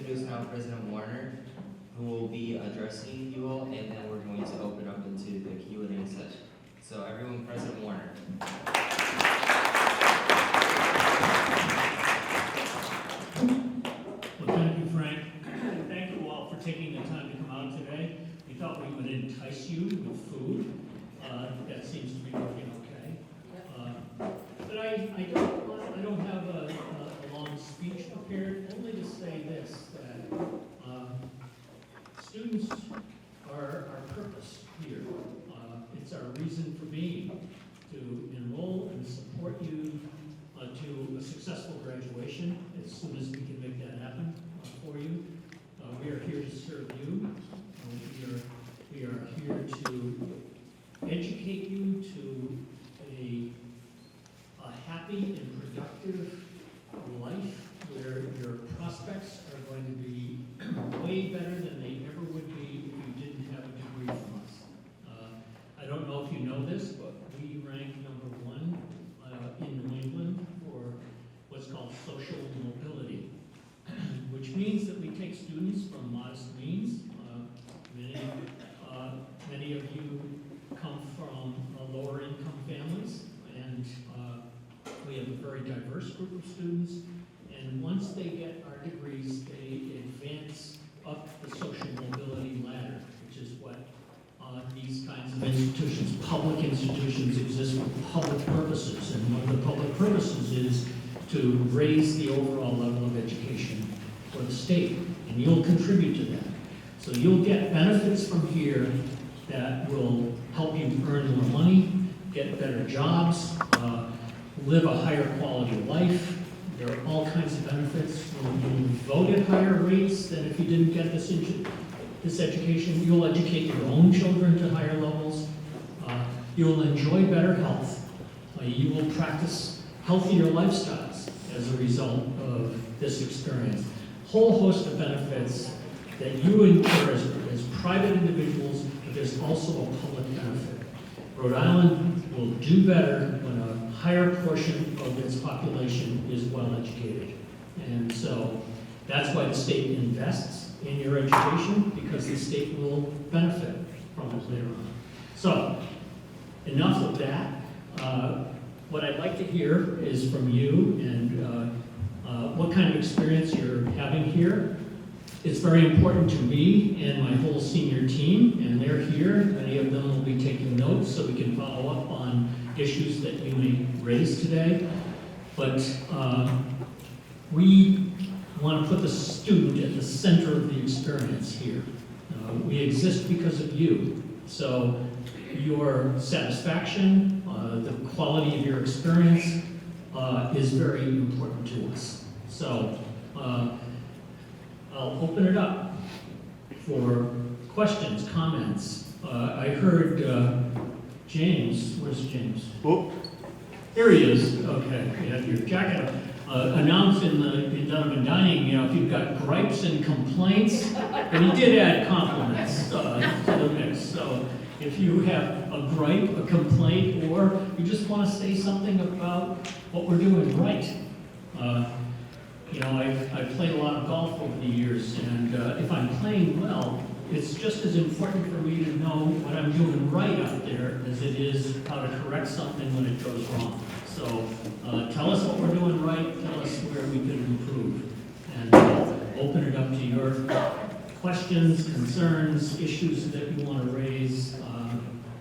introduce now President Warner, who will be addressing you all, and then we're going to open up into the Q&A session. So everyone, President Warner. Well, thank you, Frank. Thank you all for taking the time to come out today. We thought we would entice you with food. That seems to be working okay. But I don't have a long speech prepared, only to say this, that students are our purpose here. It's our reason for being, to enroll and support you to a successful graduation as soon as we can make that happen for you. We are here to serve you. We are here to educate you to a happy and productive life where your prospects are going to be way better than they ever would be if you didn't have a degree from us. I don't know if you know this, but we rank #1 in New England for what's called social mobility, which means that we take students from modest means. Many of you come from lower income families, and we have a very diverse group of students. And once they get our degrees, they advance up the social mobility ladder, which is what these kinds of institutions, public institutions, exist for public purposes. And one of the public purposes is to raise the overall level of education for the state, and you'll contribute to that. So you'll get benefits from here that will help you earn more money, get better jobs, live a higher quality of life. There are all kinds of benefits. You'll vote at higher rates than if you didn't get this education. You'll educate your own children to higher levels. You'll enjoy better health. You will practice healthier lifestyles as a result of this experience. Whole host of benefits that you incur as private individuals, but there's also a public benefit. Rhode Island will do better when a higher portion of its population is well educated. And so that's why the state invests in your education, because the state will benefit from it later on. So, enough of that. What I'd like to hear is from you and what kind of experience you're having here. It's very important to me and my whole senior team, and they're here. Many of them will be taking notes so we can follow up on issues that you may raise today. But we want to put the student at the center of the experience here. We exist because of you. So your satisfaction, the quality of your experience is very important to us. So I'll open it up for questions, comments. I heard James, where's James? Oh. Here he is. Okay, you have your jacket up. Announced in Donovan Dining, if you've got gripes and complaints, but he did add compliments to the mix. So if you have a gripe, a complaint, or you just want to say something about what we're doing right. I've played a lot of golf over the years, and if I'm playing well, it's just as important for me to know what I'm doing right out there as it is how to correct something when it goes wrong. So tell us what we're doing right, tell us where we can improve, and open it up to your questions, concerns, issues that you want to raise,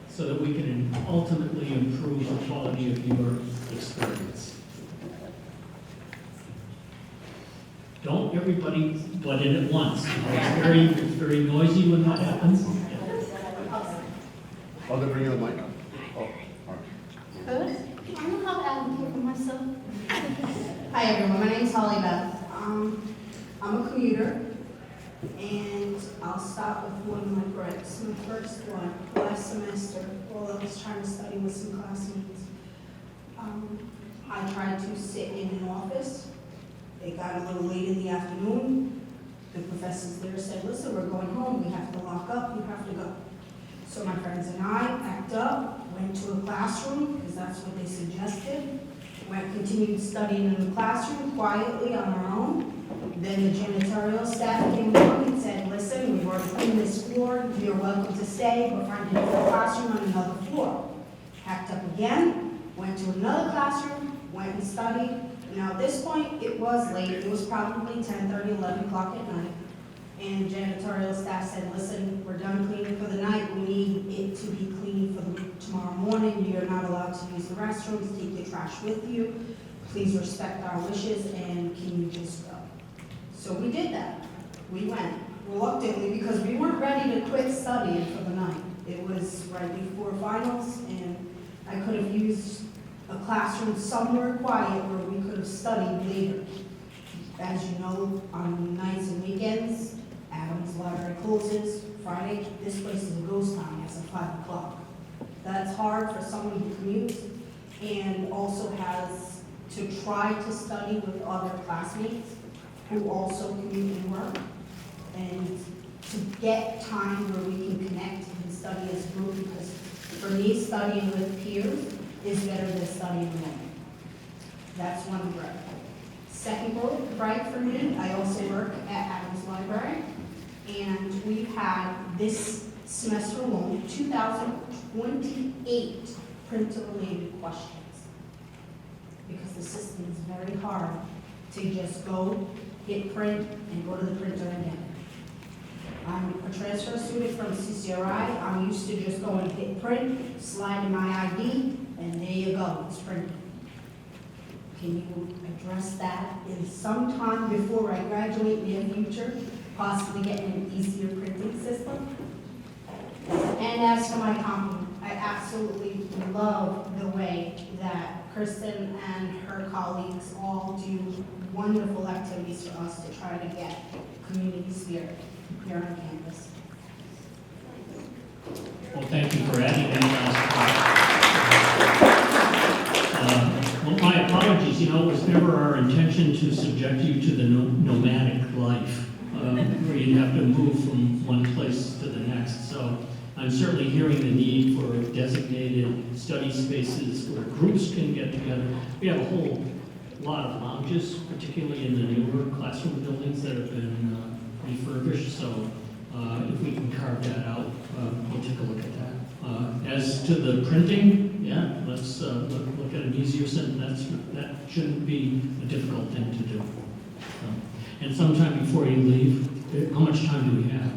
so that we can ultimately improve the quality of your experience. Don't everybody butt in at once. It's very noisy when that happens. Oh, they bring you the mic? Oh, all right. Good. I don't know how to advocate for myself. Hi everyone, my name is Holly Beth. I'm a commuter, and I'll start with one of my gripes. My first one, last semester, while I was trying to study with some classmates, I tried to sit in an office. It got a little late in the afternoon. The professors there said, listen, we're going home, we have to lock up, you have to go. So my friends and I packed up, went to a classroom, because that's what they suggested. Continued studying in the classroom quietly on our own. Then the janitorial staff came along and said, listen, we've already cleaned this floor, you're welcome to stay, but find another classroom on another floor. Packed up again, went to another classroom, went and studied. Now at this point, it was late, it was probably 10:30, 11 o'clock at night. And janitorial staff said, listen, we're done cleaning for the night, we need it to be clean for tomorrow morning. You're not allowed to use the restrooms, take your trash with you. Please respect our wishes, and can you just go? So we did that. We went reluctantly because we weren't ready to quit studying for the night. It was right before finals, and I could have used a classroom somewhere quiet where we could have studied later. As you know, on nights and weekends, Adams Library closes. Friday, this place is a ghost town as of 5 o'clock. That's hard for someone who commutes and also has to try to study with other classmates who also commute and work, and to get time where we can connect and study as a group, because for me, studying with peers is better than studying alone. That's one grade. Second grade for me, I also work at Adams Library, and we've had this semester alone 2,028 printer-related questions, because the system is very hard to just go, hit print, and go to the printer and get it. I'm a transfer student from CCRI. I'm used to just going hit print, slide in my ID, and there you go, it's printed. Can you address that in some time before I graduate in the future, possibly getting an easier printing system? And as for my compliment, I absolutely love the way that Kristen and her colleagues all do wonderful activities for us to try to get community spirit here on campus. Well, thank you for adding that last part. Well, my apologies, it was never our intention to subject you to the nomadic life, where you'd have to move from one place to the next. So I'm certainly hearing the need for designated study spaces where groups can get together. We have a whole lot of lounges, particularly in the newer classroom buildings that have been refurbished. So if we can carve that out, we'll take a look at that. As to the printing, yeah, let's look at an easier sentence. That shouldn't be a difficult thing to do. And sometime before you leave, how much time do we have?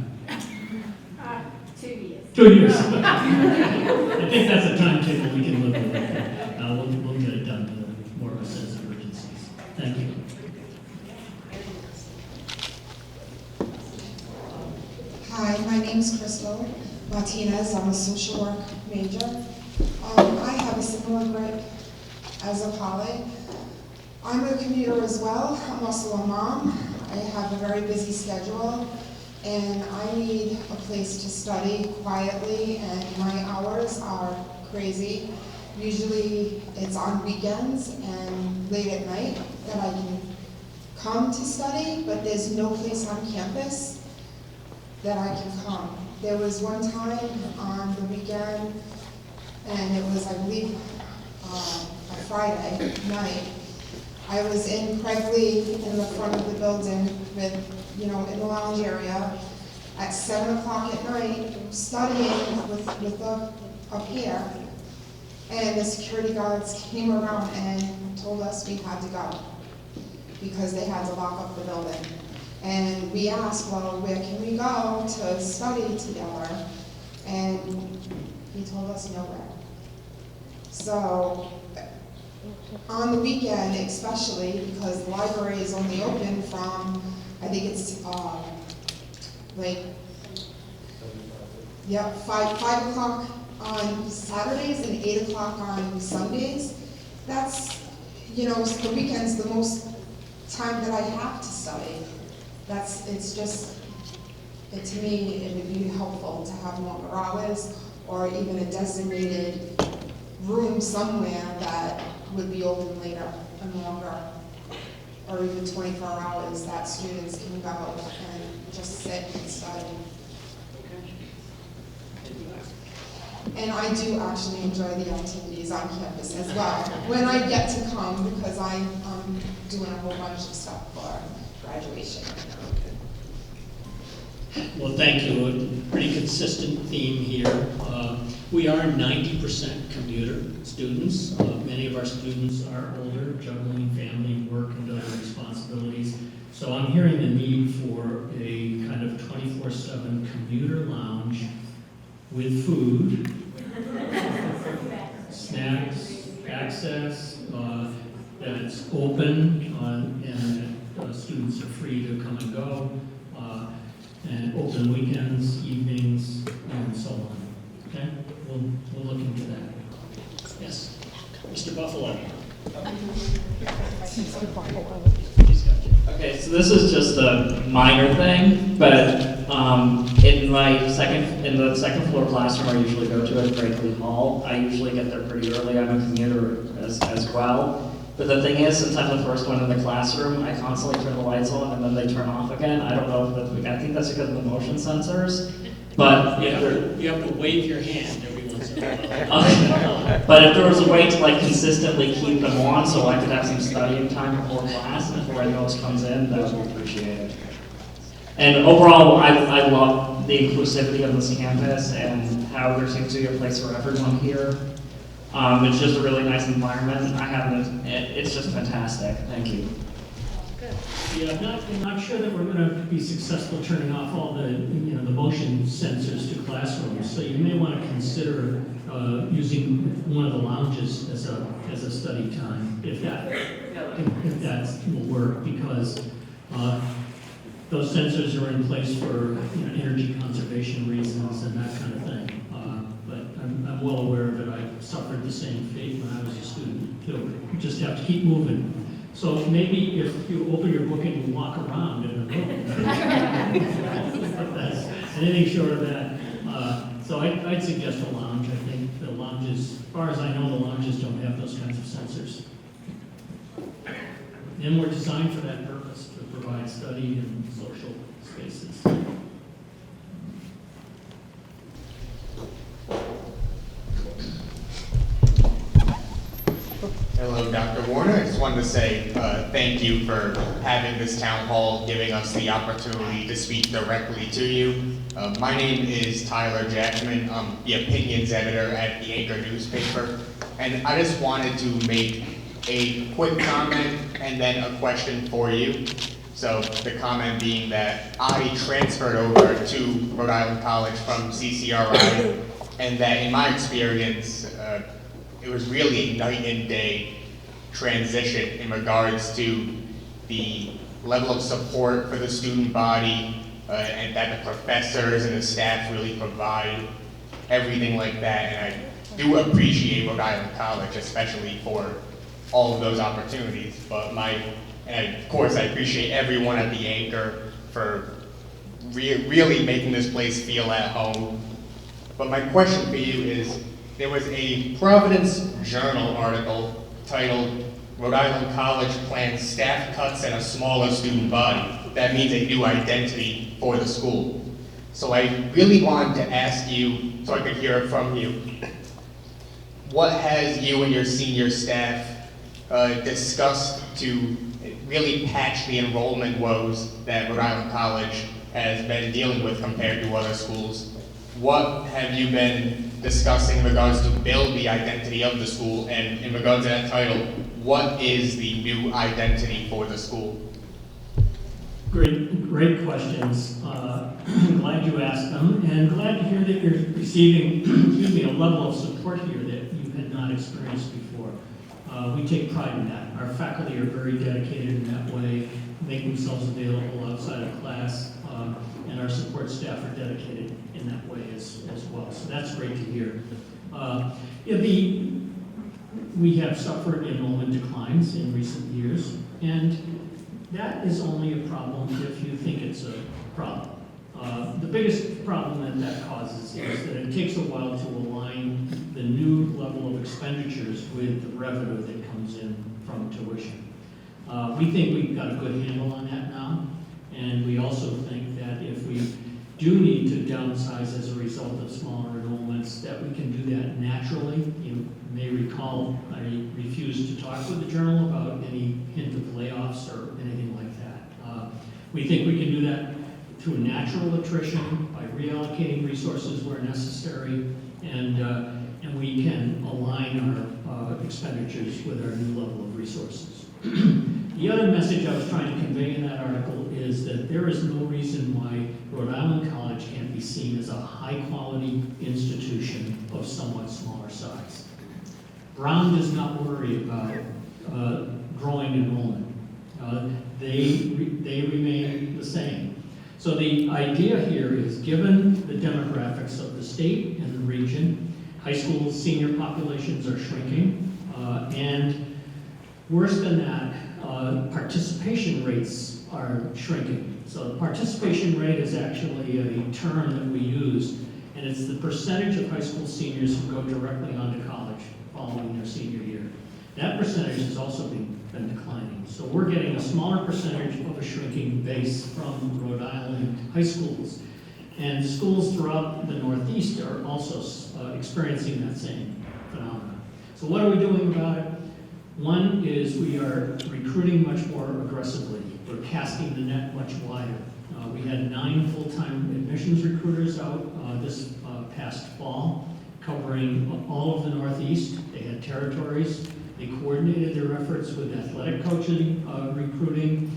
2 years. 2 years. I think that's a timetable we can live with. We'll get it done with more of a sense of urgency. Thank you. Hi, my name's Crystal Martinez. I'm a social work major. I have a similar grade as a colleague. I'm a commuter as well. I'm also a mom. I have a very busy schedule, and I need a place to study quietly, and my hours are crazy. Usually it's on weekends and late at night that I can come to study, but there's no place on campus that I can come. There was one time on the weekend, and it was, I believe, a Friday night. I was in Craiglee in the front of the building with, in the lounge area at 7 o'clock at night, studying with a pair, and the security guards came around and told us we had to go because they had to lock up the building. And we asked, well, where can we go to study together? And he told us nowhere. So on the weekend especially, because the library is only open from, I think it's 5 o'clock on Saturdays and 8 o'clock on Sundays. That's, the weekend's the most time that I have to study. To me, it would be helpful to have longer hours, or even a designated room somewhere that would be open later and longer, or even 24 hours that students can go and just sit and study. And I do actually enjoy the activities on campus as well, when I get to come, because I'm doing a whole bunch of stuff for graduation. Well, thank you. A pretty consistent theme here. We are 90% commuter students. Many of our students are older, juggling family, work, and other responsibilities. So I'm hearing the need for a kind of 24/7 commuter lounge with food, snacks, access, that's open, and students are free to come and go, and open weekends, evenings, and so on. Okay? We'll look into that. Yes, Mr. Buffalo. He's got you. Okay, so this is just a minor thing, but in the second floor classroom I usually go to at Brakely Hall, I usually get there pretty early. I'm a commuter as well. But the thing is, since I'm the first one in the classroom, I constantly turn the lights on and then they turn off again. I don't know if I think that's because of the motion sensors. But You have to wave your hand every once in a while. But if there was a way to like consistently keep them on so I could have some studying time before class and before anyone else comes in, that would be appreciated. And overall, I love the inclusivity of this campus and how there seems to be a place for everyone here. It's just a really nice environment. It's just fantastic. Thank you. Yeah, I'm not sure that we're going to be successful turning off all the motion sensors to classrooms. So you may want to consider using one of the lounges as a study time, if that will work, because those sensors are in place for energy conservation reasons and that kind of thing. But I'm well aware of it. I suffered the same fate when I was a student too. You just have to keep moving. So maybe if you open your book and you walk around in the room, but that's anything short of that. So I'd suggest a lounge. I think the lounges, as far as I know, the lounges don't have those kinds of sensors. And we're designed for that purpose, to provide study and social spaces. Hello, Dr. Warner. I just wanted to say thank you for having this town hall, giving us the opportunity to speak directly to you. My name is Tyler Jackman. I'm the opinions editor at the Anchor newspaper. And I just wanted to make a quick comment and then a question for you. So the comment being that I transferred over to Rhode Island College from CCRI, and that in my experience, it was really a night and day transition in regards to the level of support for the student body, and that the professors and the staff really provide, everything like that. And I do appreciate Rhode Island College, especially for all of those opportunities. But of course, I appreciate everyone at the Anchor for really making this place feel at home. But my question for you is, there was a Providence Journal article titled, "Rhode Island College Plans Staff Cuts and a Smaller Student Body. That Means a New Identity for the School." So I really wanted to ask you, so I could hear it from you, what has you and your senior staff discussed to really patch the enrollment woes that Rhode Island College has been dealing with compared to other schools? What have you been discussing in regards to build the identity of the school, and in regards to that title, what is the new identity for the school? Great questions. I'm glad you asked them, and glad to hear that you're receiving a level of support here that you had not experienced before. We take pride in that. Our faculty are very dedicated in that way, make themselves available outside of class, and our support staff are dedicated in that way as well. So that's great to hear. We have suffered enrollment declines in recent years, and that is only a problem if you think it's a problem. The biggest problem that causes is that it takes a while to align the new level of expenditures with the revenue that comes in from tuition. We think we've got a good handle on that now, and we also think that if we do need to downsize as a result of smaller enrollments, that we can do that naturally. You may recall I refused to talk with the Journal about any hint of layoffs or anything like that. We think we can do that through natural attrition, by reallocating resources where necessary, and we can align our expenditures with our new level of resources. The other message I was trying to convey in that article is that there is no reason why Rhode Island College can't be seen as a high-quality institution of somewhat smaller size. Brown does not worry about growing enrollment. They remain the same. So the idea here is, given the demographics of the state and the region, high school senior populations are shrinking, and worse than that, participation rates are shrinking. So the participation rate is actually a term that we use, and it's the percentage of high school seniors who go directly on to college following their senior year. That percentage has also been declining. So we're getting a smaller percentage of a shrinking base from Rhode Island high schools. And schools throughout the Northeast are also experiencing that same phenomenon. So what are we doing about it? One is we are recruiting much more aggressively. We're casting the net much wider. We had 9 full-time admissions recruiters out this past fall, covering all of the Northeast. They had territories. They coordinated their efforts with athletic coaching, recruiting.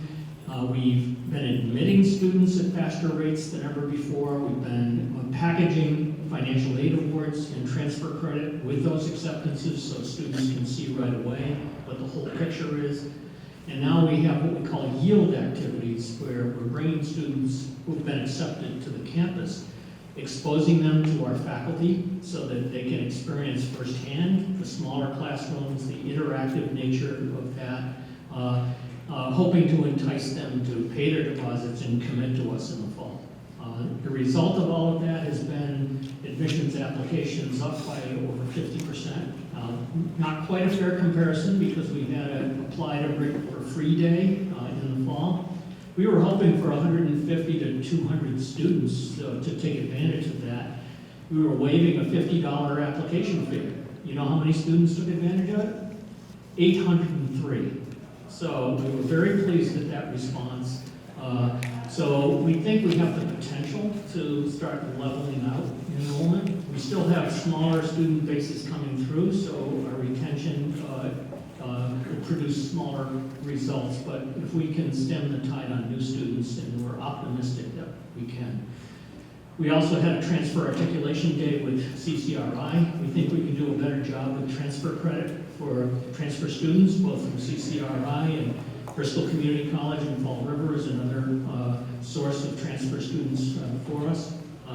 We've been admitting students at faster rates than ever before. We've been packaging financial aid awards and transfer credit with those acceptances so students can see right away what the whole picture is. And now we have what we call yield activities, where we're bringing students who've been accepted to the campus, exposing them to our faculty so that they can experience firsthand the smaller classrooms, the interactive nature of that, hoping to entice them to pay their deposits and commit to us in the fall. The result of all of that has been admissions applications up by over 50%. Not quite a fair comparison because we had to apply to RIC for free day in the fall. We were hoping for 150 to 200 students to take advantage of that. We were waiving a $50 application fee. You know how many students took advantage of it? 803. So we were very pleased at that response. So we think we have the potential to start leveling out enrollment. We still have smaller student bases coming through, so our retention will produce smaller results. But if we can stem the tide on new students, and we're optimistic that we can. We also had a transfer articulation day with CCRI. We think we can do a better job with transfer credit for transfer students, both from CCRI and Bristol Community College in Fall River is another source of transfer students for us.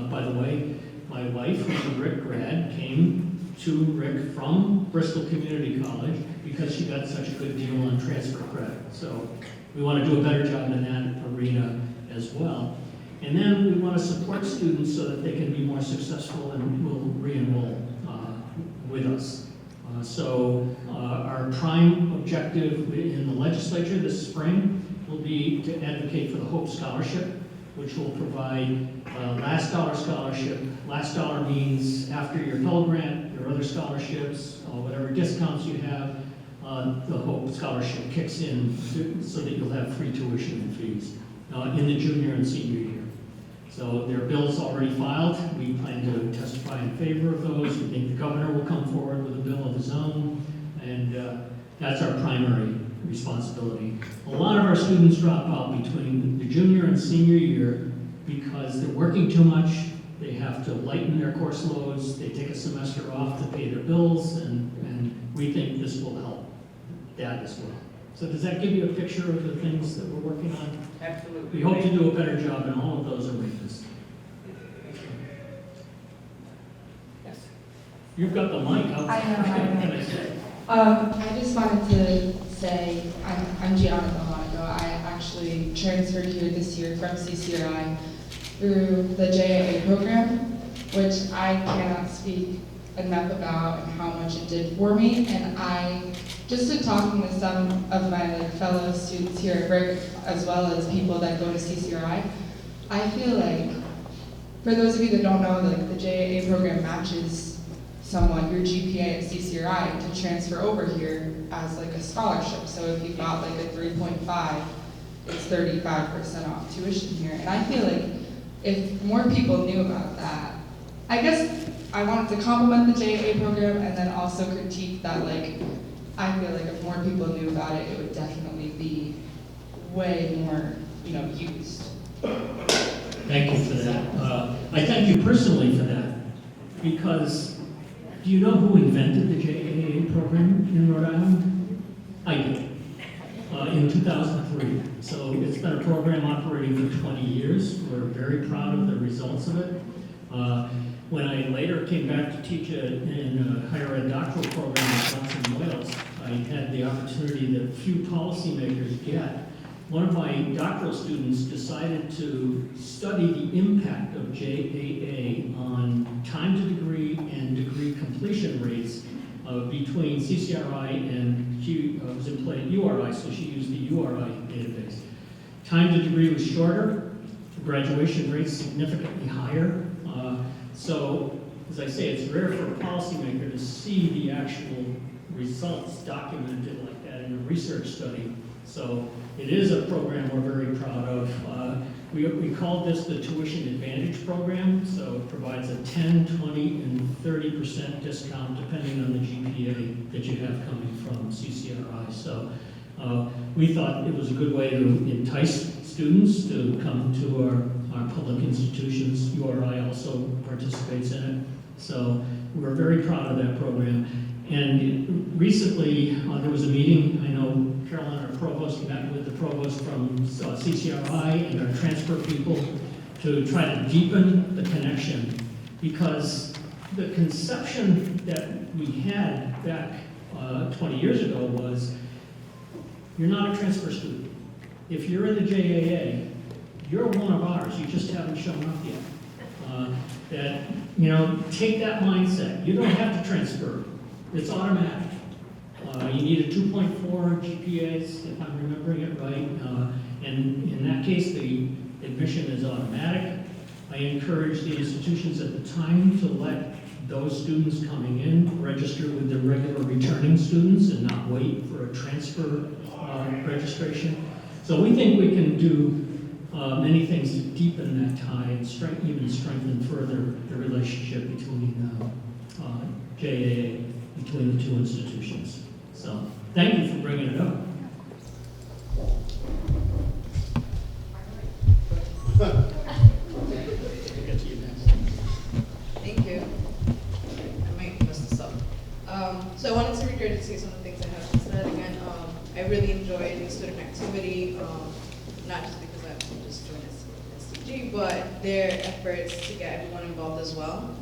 By the way, my wife, who's a RIC grad, came to RIC from Bristol Community College because she got such a good deal on transfer credit. So we want to do a better job in that arena as well. And then we want to support students so that they can be more successful and will re-enroll with us. So our prime objective in the legislature this spring will be to advocate for the Hope Scholarship, which will provide last dollar scholarship. Last dollar means after your Pell Grant, your other scholarships, whatever discounts you have, the Hope Scholarship kicks in so that you'll have free tuition and fees in the junior and senior year. So there are bills already filed. We plan to testify in favor of those. We think the governor will come forward with a bill of his own, and that's our primary responsibility. A lot of our students drop out between the junior and senior year because they're working too much. They have to lighten their course loads. They take a semester off to pay their bills, and we think this will help that as well. So does that give you a picture of the things that we're working on? Absolutely. We hope to do a better job in all of those arenas. Yes. You've got the mic out. I know, I know. What can I say? I just wanted to say, I'm Gianna Delmonico. I actually transferred here this year from CCRI through the JAA program, which I cannot speak enough about and how much it did for me. And just in talking with some of my fellow students here at RIC, as well as people that go to CCRI, I feel like, for those of you that don't know, like the JAA program matches someone, your GPA at CCRI, to transfer over here as like a scholarship. So if you got like a 3.5, it's 35% off tuition here. And I feel like if more people knew about that, I guess I wanted to compliment the JAA program and then also critique that, like, I feel like if more people knew about it, it would definitely be way more, used. Thank you for that. I thank you personally for that, because do you know who invented the JAA program in Rhode Island? I do, in 2003. So it's been a program operating for 20 years. We're very proud of the results of it. When I later came back to teach in a higher ed doctoral program at Johnson Wales, I had the opportunity that few policymakers get. One of my doctoral students decided to study the impact of JAA on time to degree and degree completion rates between CCRI, and she was employed at URI, so she used the URI database. Time to degree was shorter, graduation rates significantly higher. So, as I say, it's rare for a policymaker to see the actual results documented like that in a research study. So it is a program we're very proud of. We call this the Tuition Advantage Program, so it provides a 10, 20, and 30% discount depending on the GPA that you have coming from CCRI. So we thought it was a good way to entice students to come to our public institutions. URI also participates in it. So we're very proud of that program. And recently, there was a meeting. I know Carolyn, our provost, met with the provost from CCRI and our transfer people to try to deepen the connection, because the conception that we had back 20 years ago was, you're not a transfer student. If you're in the JAA, you're one of ours, you just haven't shown up yet. Take that mindset. You don't have to transfer. It's automatic. You need a 2.4 GPAs, if I'm remembering it right, and in that case, the admission is automatic. I encourage the institutions at the time to let those students coming in register with the regular returning students and not wait for a transfer registration. So we think we can do many things to deepen that tie and even strengthen further the relationship between JAA, between the two institutions. So thank you for bringing it up. Thank you. I might mess this up. So I wanted to regurgitate some of the things I have said. Again, I really enjoyed the student activity, not just because I just joined SCG, but their efforts to get everyone involved as well.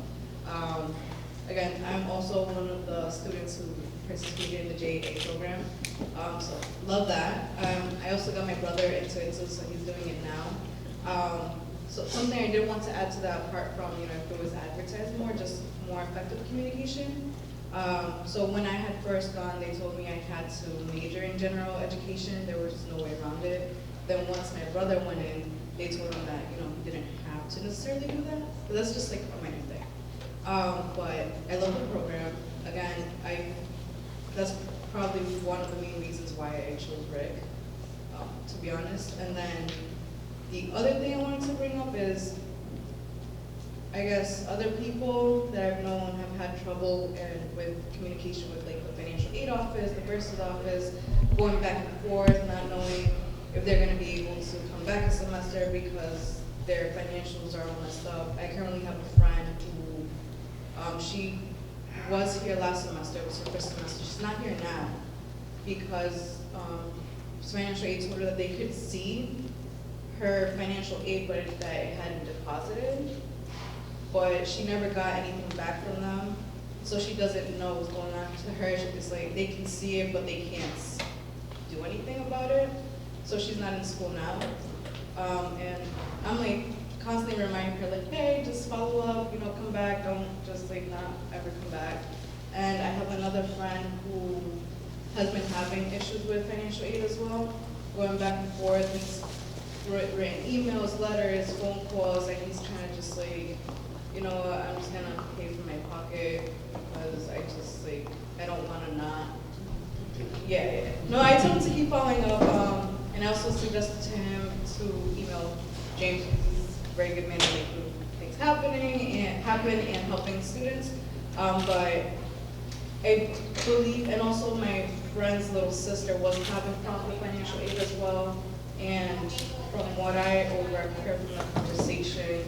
Again, I'm also one of the students who participated in the JAA program, so love that. I also got my brother into it too, so he's doing it now. So something I did want to add to that, apart from, if it was advertised more, just more effective communication. So when I had first gone, they told me I had to major in general education. There was just no way around it. Then once my brother went in, they told me that, he didn't have to necessarily do that. But that's just like a minor thing. But I love the program. Again, that's probably one of the main reasons why I chose RIC, to be honest. And then the other thing I wanted to bring up is, I guess other people that I've known have had trouble with communication with like the financial aid office, the bursar's office, going back and forth, not knowing if they're going to be able to come back a semester because their financials are all messed up. I currently have a friend who, she was here last semester, it was her first semester. She's not here now because financial aid told her that they could see her financial aid, but that it hadn't deposited. But she never got anything back from them, so she doesn't know what's going on to her. It's like they can see it, but they can't do anything about it. So she's not in school now, and I'm like constantly reminding her, like, hey, just follow up, come back, don't just like not ever come back. And I have another friend who has been having issues with financial aid as well, going back and forth. He's written emails, letters, phone calls, and he's kind of just like, I'm just gonna pay from my pocket because I just like, I don't want to not. Yeah. No, I told him to keep following up. And I also suggested to him to email James, who's a very good man at making things happen and helping students. But I believe, and also my friend's little sister was having problems with financial aid as well. And from what I overheard from the conversation,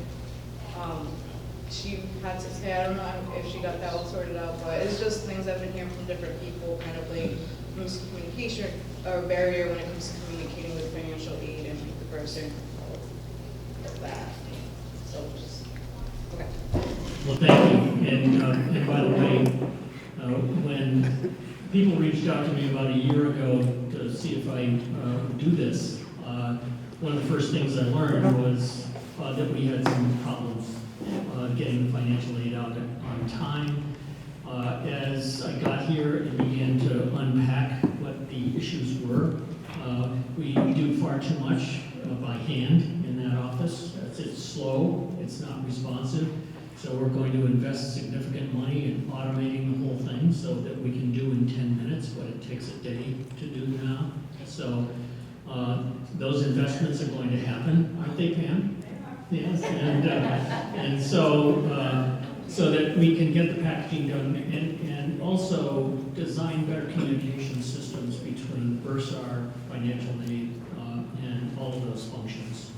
she had to say, I don't know if she got that all sorted out, but it's just things I've been hearing from different people, kind of like miscommunication or barrier when it comes to communicating with financial aid and the person of that. So just, okay. Well, thank you. And by the way, when people reached out to me about a year ago to see if I would do this, one of the first things I learned was that we had some problems getting the financial aid out on time. As I got here and began to unpack what the issues were, we do far too much by hand in that office. It's slow, it's not responsive, so we're going to invest significant money in automating the whole thing so that we can do in 10 minutes what it takes a day to do now. So those investments are going to happen, aren't they, Pam? Yes, and so that we can get the packaging done and also design better communication systems between Bursar, financial aid, and all of those functions.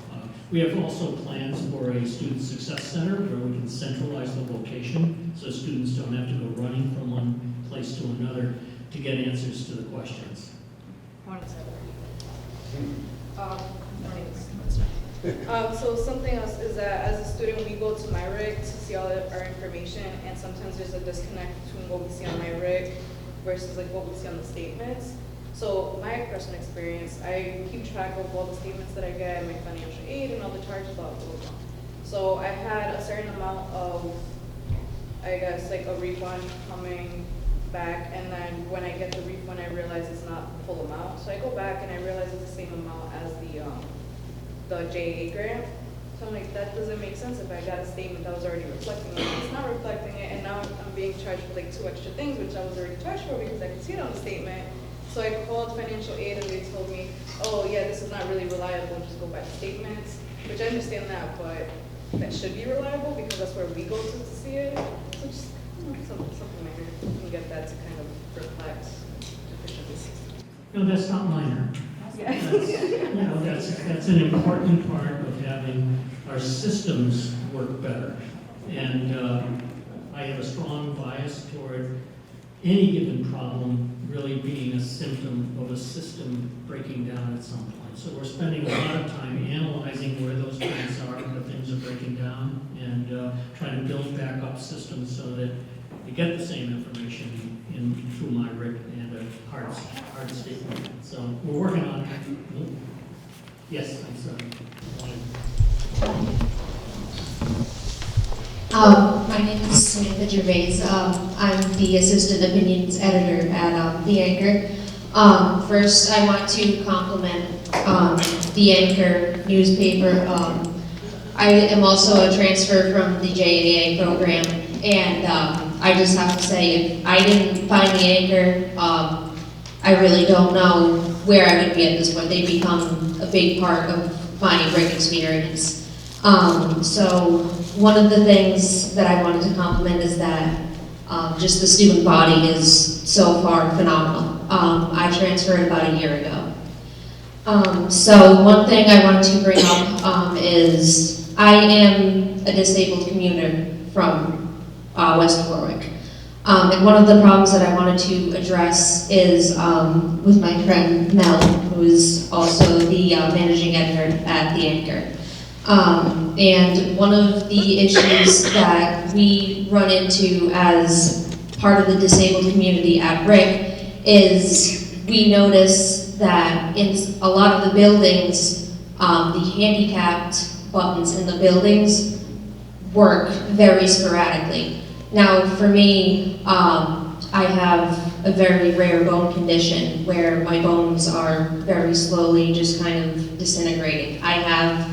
We have also plans for a student success center where we can centralize the location so students don't have to go running from one place to another to get answers to the questions. So something else is that as a student, we go to my RIC to see all of our information, and sometimes there's a disconnect between what we see on my RIC versus like what we see on the statements. So my personal experience, I keep track of all the statements that I get, my financial aid, and all the charges, blah, blah, blah. So I had a certain amount of, I guess, like a refund coming back, and then when I get the refund, I realize it's not the full amount. So I go back and I realize it's the same amount as the JAA grant. So I'm like, that doesn't make sense if I got a statement that was already reflecting it. It's not reflecting it, and now I'm being charged for like 2 extra things, which I was already charged for because I could see it on the statement. So I called financial aid and they told me, oh yeah, this is not really reliable, just go by the statements, which I understand that, but that should be reliable because that's where we go to see it. So just something minor, you can get that to kind of reflect efficiency. No, that's not minor. That's an important part of having our systems work better. And I have a strong bias toward any given problem really being a symptom of a system breaking down at some point. So we're spending a lot of time analyzing where those trends are, where things are breaking down, and trying to build back up systems so that you get the same information through my RIC and a hard statement. So we're working on it. Yes, I'm sorry. My name is Samantha Gervais. I'm the assistant opinions editor at The Anchor. First, I want to compliment The Anchor newspaper. I am also a transfer from the JAA program, and I just have to say, if I didn't find The Anchor, I really don't know where I would be at this point. They've become a big part of my RIC experience. So one of the things that I wanted to compliment is that just the student body is so far phenomenal. I transferred about a year ago. So one thing I wanted to bring up is I am a disabled commuter from West Warwick. And one of the problems that I wanted to address is with my friend Mel, who is also the managing editor at The Anchor. And one of the issues that we run into as part of the disabled community at RIC is we notice that in a lot of the buildings, the handicapped buttons in the buildings work very sporadically. Now, for me, I have a very rare bone condition where my bones are very slowly just kind of disintegrating. I have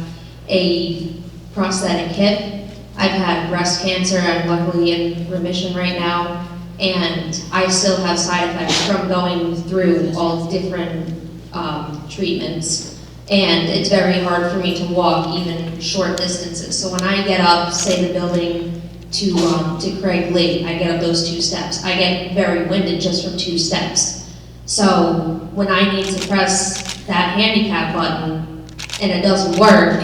a prosthetic hip. I've had breast cancer. I'm luckily in remission right now, and I still have side effects from going through all different treatments, and it's very hard for me to walk even short distances. So when I get up, say the building to Craig Lee, I get up those 2 steps. I get very winded just from 2 steps. So when I need to press that handicap button and it doesn't work,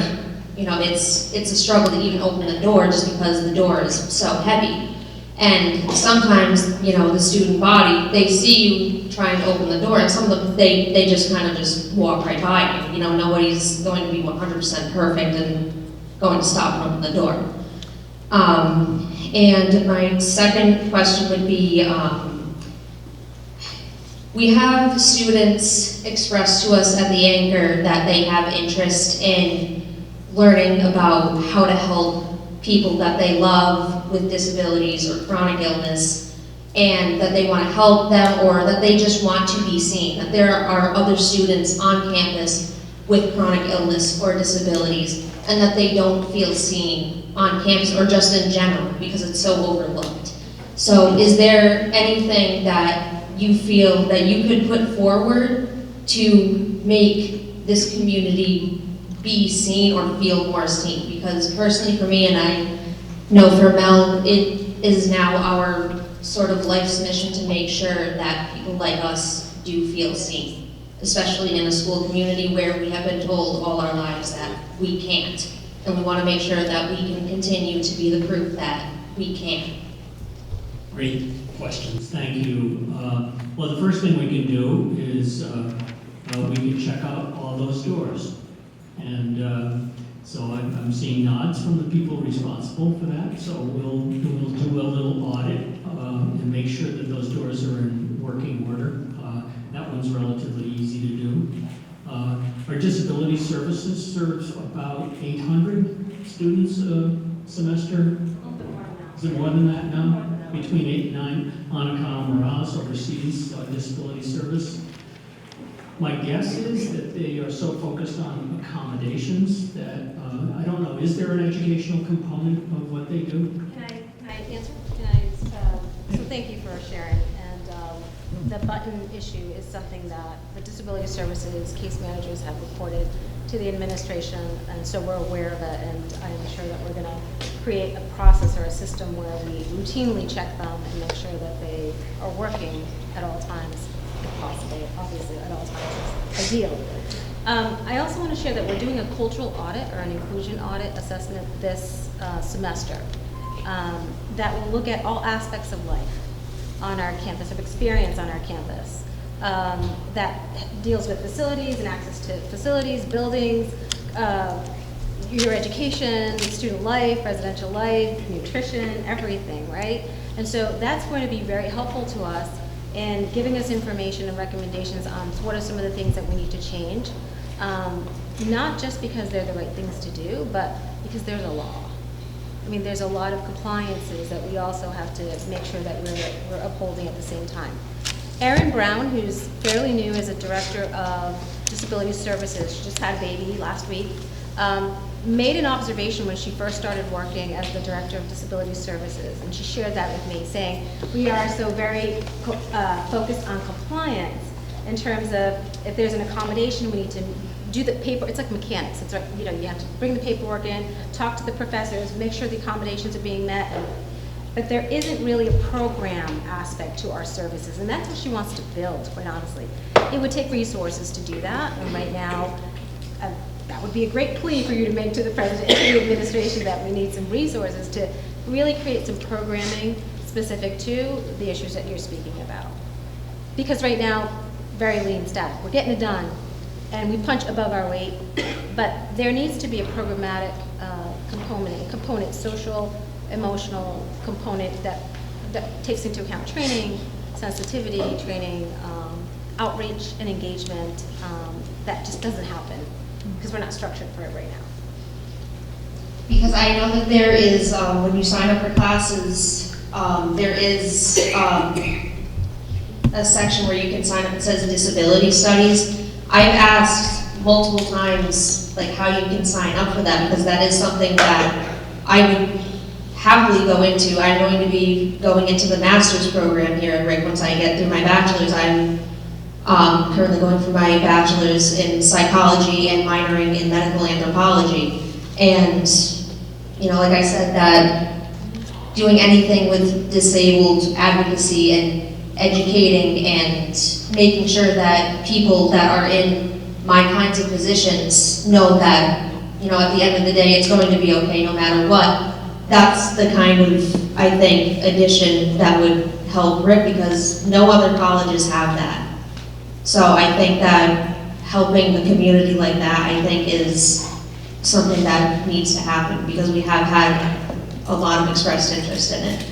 you know, it's a struggle to even open the door just because the door is so heavy. And sometimes, you know, the student body, they see you trying to open the door, and some of them, they just kind of just walk right by you. You know, nobody's going to be 100% perfect and going to stop and open the door. And my second question would be, we have students express to us at the Anchor that they have interest in learning about how to help people that they love with disabilities or chronic illness, and that they want to help them, or that they just want to be seen, that there are other students on campus with chronic illness or disabilities, and that they don't feel seen on campus or just in general because it's so overlooked. So is there anything that you feel that you could put forward to make this community be seen or feel more seen? Because personally for me, and I know for Mel, it is now our sort of life's mission to make sure that people like us do feel seen, especially in a school community where we have been told all our lives that we can't. And we want to make sure that we can continue to be the proof that we can. Great questions, thank you. Well, the first thing we can do is we can check out all those doors. And so I'm seeing nods from the people responsible for that. So we'll do a little audit and make sure that those doors are in working order. That one's relatively easy to do. Our disability services serves about 800 students a semester. Is it more than that now? Between 8 and 9. Anna Moraz oversees disability service. My guess is that they are so focused on accommodations that, I don't know, is there an educational component of what they do? Can I answer? So thank you for sharing. And the button issue is something that the disability services case managers have reported to the administration, and so we're aware of it, and I'm sure that we're going to create a process or a system where we routinely check them and make sure that they are working at all times, if possible. Obviously, at all times is ideal. I also want to share that we're doing a cultural audit or an inclusion audit assessment this semester that will look at all aspects of life on our campus, of experience on our campus, that deals with facilities and access to facilities, buildings, your education, student life, residential life, nutrition, everything, right? And so that's going to be very helpful to us in giving us information and recommendations on what are some of the things that we need to change, not just because they're the right things to do, but because there's a law. I mean, there's a lot of compliances that we also have to make sure that we're upholding at the same time. Erin Brown, who's fairly new as a director of disability services, she just had a baby last week, made an observation when she first started working as the director of disability services, and she shared that with me, saying we are so very focused on compliance in terms of if there's an accommodation, we need to do the paper. It's like mechanics. It's like, you know, you have to bring the paperwork in, talk to the professors, make sure the accommodations are being met, but there isn't really a program aspect to our services, and that's what she wants to build, quite honestly. It would take resources to do that, and right now, that would be a great plea for you to make to the president and to the administration, that we need some resources to really create some programming specific to the issues that you're speaking about. Because right now, very lean staff. We're getting it done, and we punch above our weight, but there needs to be a programmatic component, social, emotional component that takes into account training, sensitivity, training, outreach, and engagement. That just doesn't happen because we're not structured for it right now. Because I know that there is, when you sign up for classes, there is a section where you can sign up that says disability studies. I've asked multiple times like how you can sign up for that, because that is something that I would happily go into. I'm going to be going into the master's program here at RIC once I get through my bachelor's. I'm Currently going for my bachelor's in psychology and minoring in medical anthropology. And, you know, like I said, that doing anything with disabled advocacy and educating and making sure that people that are in my kinds of positions know that, you know, at the end of the day, it's going to be okay no matter what. That's the kind of, I think, addition that would help RIC, because no other colleges have that. So I think that helping the community like that, I think, is something that needs to happen, because we have had a lot of expressed interest in it.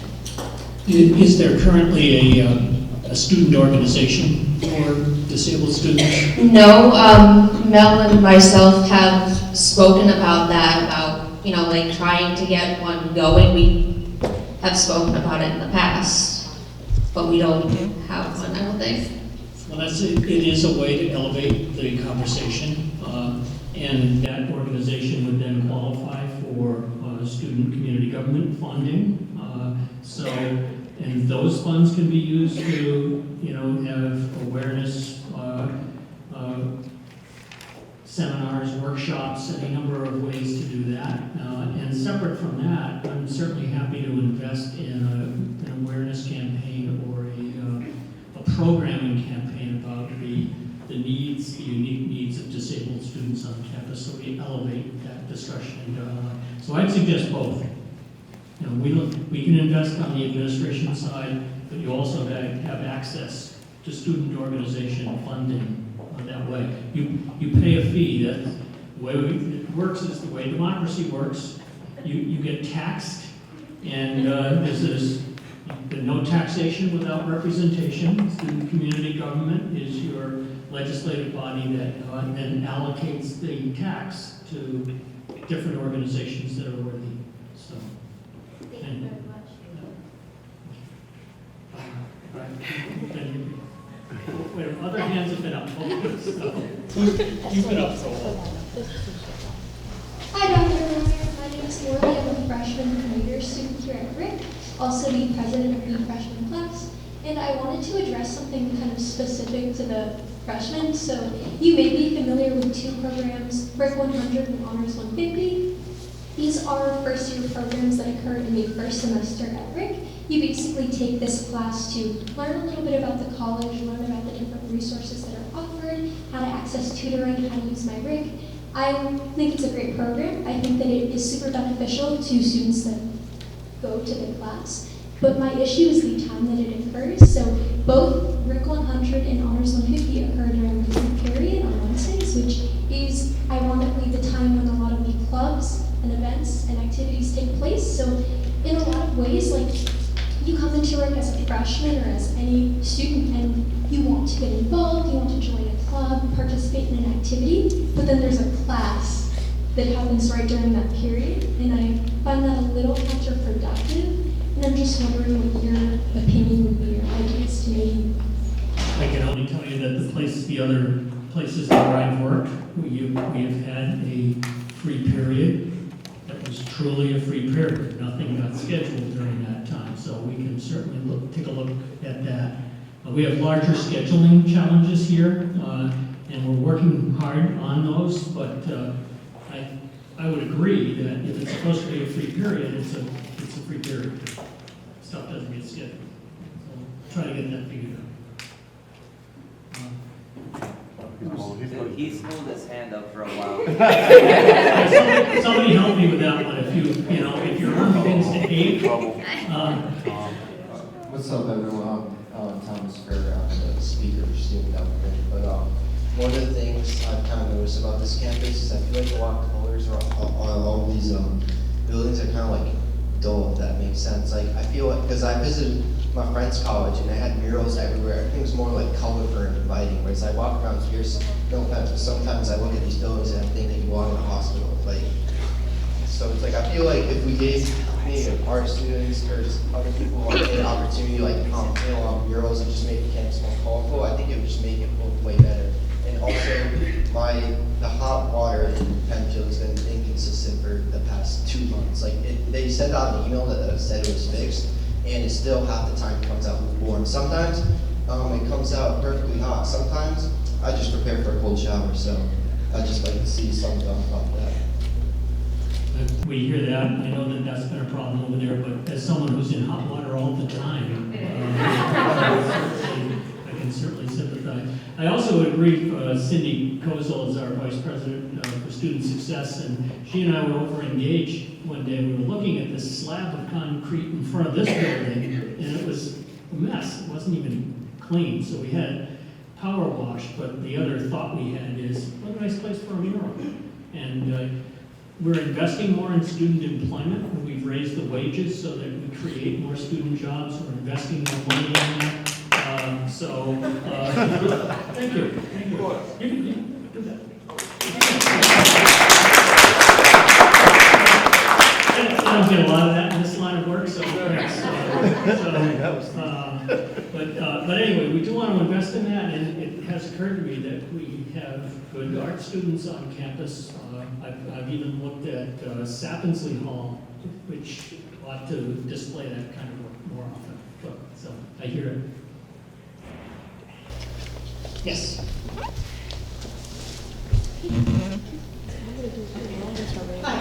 Is there currently a student organization for disabled students? No, Mel and myself have spoken about that, about, you know, like trying to get one going. We have spoken about it in the past, but we don't have one, I don't think. Well, it is a way to elevate the conversation, and that organization would then qualify for student community government funding. And those funds can be used to, you know, have awareness seminars, workshops, any number of ways to do that. And separate from that, I'm certainly happy to invest in an awareness campaign or a programming campaign about the needs, the unique needs of disabled students on campus, so we elevate that discussion and dialogue. So I'd suggest both. You know, we can invest on the administration side, but you also have access to student organization funding that way. You pay a fee. That the way it works is the way democracy works. You get taxed, and this is no taxation without representation. Student community government is your legislative body that then allocates the tax to different organizations that are worthy. So. Thank you very much. Other hands have been up. You've been up for a while. Hi, Dr. Royer. My name is Morley. I'm a freshman commuter student here at RIC, also the president of the freshman class. And I wanted to address something kind of specific to the freshmen. So you may be familiar with two programs, RIC 100 and Honors 150. These are first-year programs that occur in the first semester at RIC. You basically take this class to learn a little bit about the college, learn about the different resources that are offered, how to access tutoring, how to use my RIC. I think it's a great program. I think that it is super beneficial to students that go to the class. But my issue is the time that it occurs. So both RIC 100 and Honors 150 occur during the free period on Wednesdays, which is ironically the time when a lot of the clubs and events and activities take place. So in a lot of ways, like, you come into RIC as a freshman or as any student and you want to get involved, you want to join a club, participate in an activity, but then there's a class that happens right during that period, and I find that a little counterproductive, and I'm just wondering what your opinion would be or ideas to maybe. I can only tell you that the other places where I've worked, we have had a free period. That was truly a free period. Nothing got scheduled during that time, so we can certainly take a look at that. We have larger scheduling challenges here, and we're working hard on those, but I would agree that if it's supposed to be a free period, it's a free period. Stuff doesn't get scheduled. So try to get that figured out. He's moved his hand up for a while. Somebody help me with that one. If your arm begins to ache. What's up, everyone? Thomas Fair, I'm the speaker for student government. But one of the things I've kind of noticed about this campus is I feel like a lot of colors are on all these buildings are kind of like dull, if that makes sense. Like, I feel like, because I visited my friend's college and they had murals everywhere. Everything was more like colorful and inviting. Whereas I walk around here, sometimes I look at these buildings and I think that you belong in a hospital. Like, so it's like, I feel like if we gave maybe art students or other people like an opportunity, like murals and just make the campus more colorful, I think it would just make it look way better. And also, the hot water in Penfield has been inconsistent for the past 2 months. Like, they sent out an email that said it was fixed, and it still half the time comes out warm. Sometimes it comes out perfectly hot. Sometimes I just prepare for a cold shower, so I just like to see something about that. We hear that, I know that that's been a problem over there, but as someone who's in hot water all the time, I can certainly sympathize. I also agree, Cindy Kozel is our Vice President for Student Success, and she and I were over engaged one day. We were looking at this slab of concrete in front of this building, and it was a mess. It wasn't even clean, so we had power wash, but the other thought we had is, what a nice place for a mural. And we're investing more in student employment, and we've raised the wages so that we create more student jobs. We're investing more money in that. Thank you. Thank you. You can do that. I don't get a lot of that in this line of work, so thanks. But anyway, we do want to invest in that, and it has occurred to me that we have good art students on campus. I've even looked at Sappensley Hall, which ought to display that kind of work more often. So I hear it. Yes. Hi,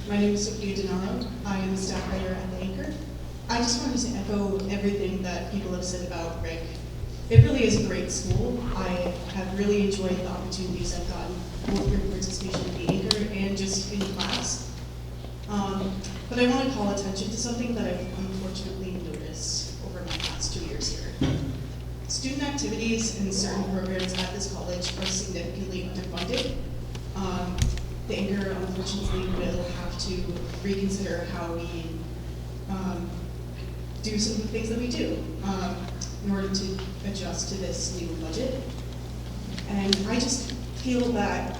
my name is Sophia Denaro. I am a staff writer at the Anchor. I just wanted to echo everything that people have said about RIC. It really is a great school. I have really enjoyed the opportunities I've gotten both through participation in the Anchor and just in class. But I want to call attention to something that I've unfortunately noticed over my past 2 years here. Student activities and certain programs at this college are significantly underfunded. The Anchor, unfortunately, will have to reconsider how we do some of the things that we do in order to adjust to this new budget. And I just feel that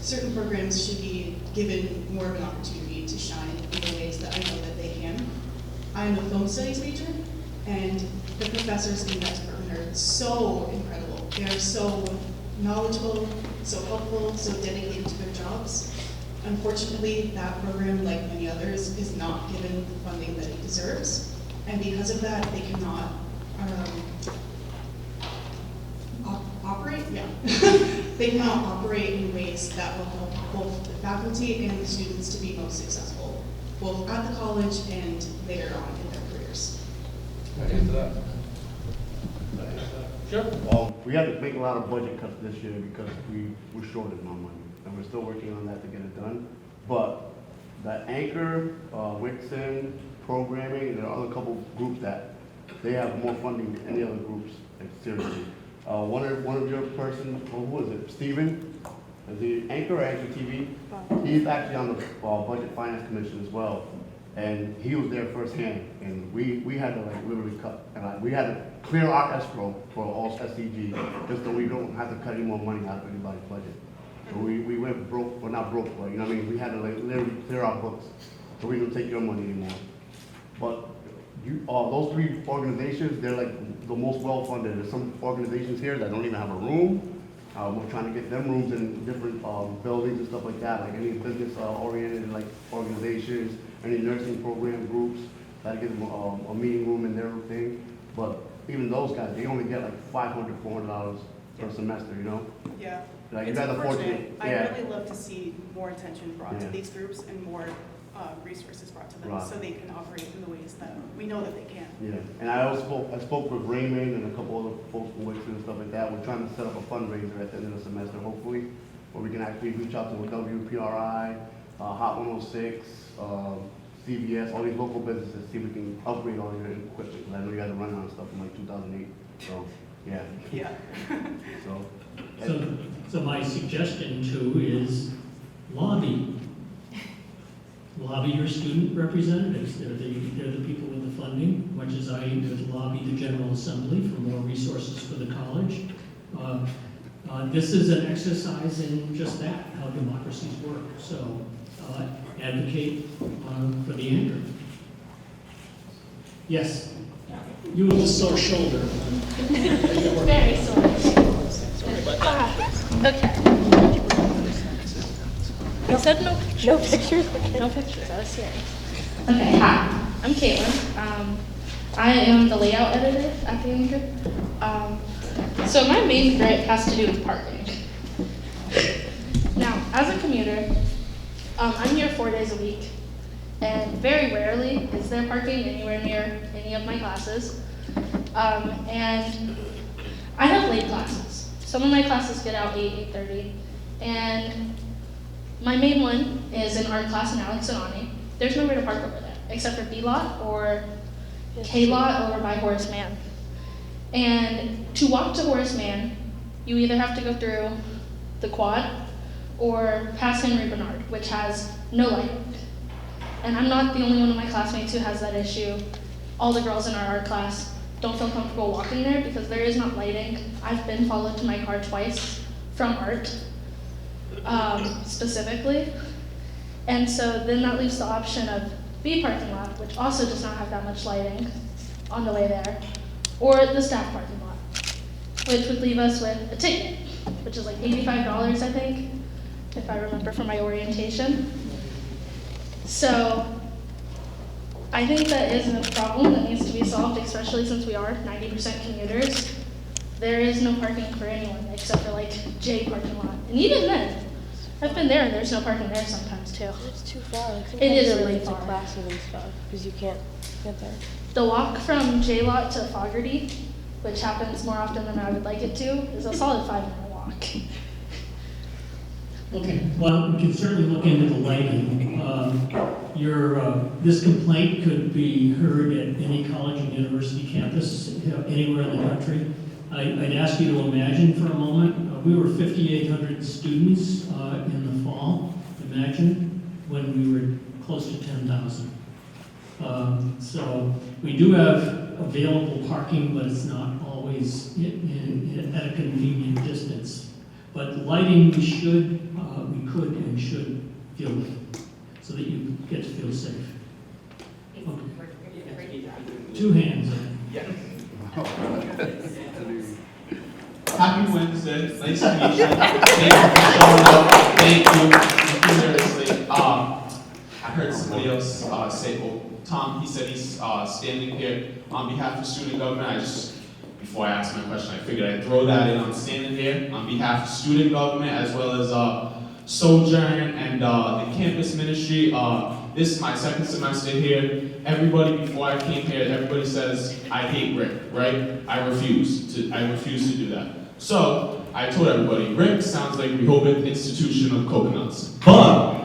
certain programs should be given more of an opportunity to shine in the ways that I know that they can. I'm a film studies major, and the professors in that department are so incredible. They are so knowledgeable, so helpful, so dedicated to their jobs. Unfortunately, that program, like many others, is not given the funding that it deserves. And because of that, they cannot operate, they cannot operate in ways that will help both the faculty and the students to be most successful, both at the college and later on in their careers. Can I answer that? Sure. We had to make a lot of budget cuts this year because we were shorted on money, and we're still working on that to get it done. But the Anchor, Wixon, programming, there are other couple groups that they have more funding than any other groups, like seriously. One of your person, who was it, Steven? Is he Anchor or Anchor TV? He's actually on the Budget Finance Commission as well. And he was there firsthand, and we had to like literally cut, and we had to clear our escrow for all SCG, just so we don't have to cut any more money out of anybody's budget. So we went broke, well not broke, but you know what I mean, we had to like literally clear our books, so we don't take your money anymore. But those three organizations, they're like the most well-funded. There's some organizations here that don't even have a room. We're trying to get them rooms in different buildings and stuff like that, like any business-oriented like organizations, any nursing program groups, that give them a meeting room in their thing. But even those guys, they only get like $500, $400 per semester, you know? Yeah. Like, It's you guys are unfortunate. fortunate. Yeah. I really love to see more attention brought to Yeah. these groups and more resources brought to them Right. so they can operate in the ways that we know that they can. Yeah, and I spoke with Raymond and a couple other folks from Wixon and stuff like that. We're trying to set up a fundraiser at the end of the semester, hopefully, where we can actually reach out to a WPRI, Hot 106, CVS, all these local businesses, see if we can upgrade all your equipment. 'Cause I know you guys are running on stuff from like 2008, so, yeah. Yeah. So my suggestion too is lobby. Lobby your student representatives. They're the people with the funding, much as I lobby the General Assembly for more resources for the college. This is an exercise in just that, how democracies work. So advocate for the Anchor. Yes? You have a sore shoulder. Very sore. Okay. You said no pictures? No pictures, I was serious. Okay, hi, I'm Caitlin. I am the layout editor at the Anchor. So my main gripe has to do with parking. Now, as a commuter, I'm here 4 days a week, and very rarely is there parking anywhere near any of my classes. And I have late classes. Some of my classes get out 8:30, and my main one is an art class in Alex and Ani. There's nowhere to park over there, except for B lot or K lot over by Horace Mann. And to walk to Horace Mann, you either have to go through the quad or past Henry Bernard, which has no lighting. And I'm not the only one of my classmates who has that issue. All the girls in our art class don't feel comfortable walking there because there is not lighting. I've been followed to my car twice from art, specifically. And so then that leaves the option of B parking lot, which also does not have that much lighting on the way there, or the staff parking lot, which would leave us with a ticket, which is like $85, I think, if I remember from my orientation. So I think that is a problem that needs to be solved, especially since we are 90% commuters. There is no parking for anyone except for like J parking lot. And even then, I've been there and there's no parking there sometimes too. It's too far. Like, it is sometimes really to far. classes and stuff because you can't get there. The walk from J lot to Fogarty, which happens more often than I would like it to, is a solid 5-minute walk. Okay, well, we can certainly look into the lighting. This complaint could be heard at any college and university campus, anywhere in the country. I'd ask you to imagine for a moment, we were 5,800 students in the fall. Imagine when we were close to 10,000. So we do have available parking, but it's not always at a convenient distance. But lighting, we could and should deal with, so that you get to feel safe. Okay. 2 hands. Yes. Happy Wednesday. Nice to meet you. Thank you for showing up. Thank you. Seriously. I heard somebody else say, Tom, he said he's standing here on behalf of student government. Before I ask my question, I figured I'd throw that in. I'm standing here on behalf of student government as well as Sojourn and the campus ministry. This is my 2nd semester here. Everybody before I came here, everybody says I hate RIC, right? I refuse to do that. So I told everybody, RIC sounds like Rehoboth Institution of Coconuts, but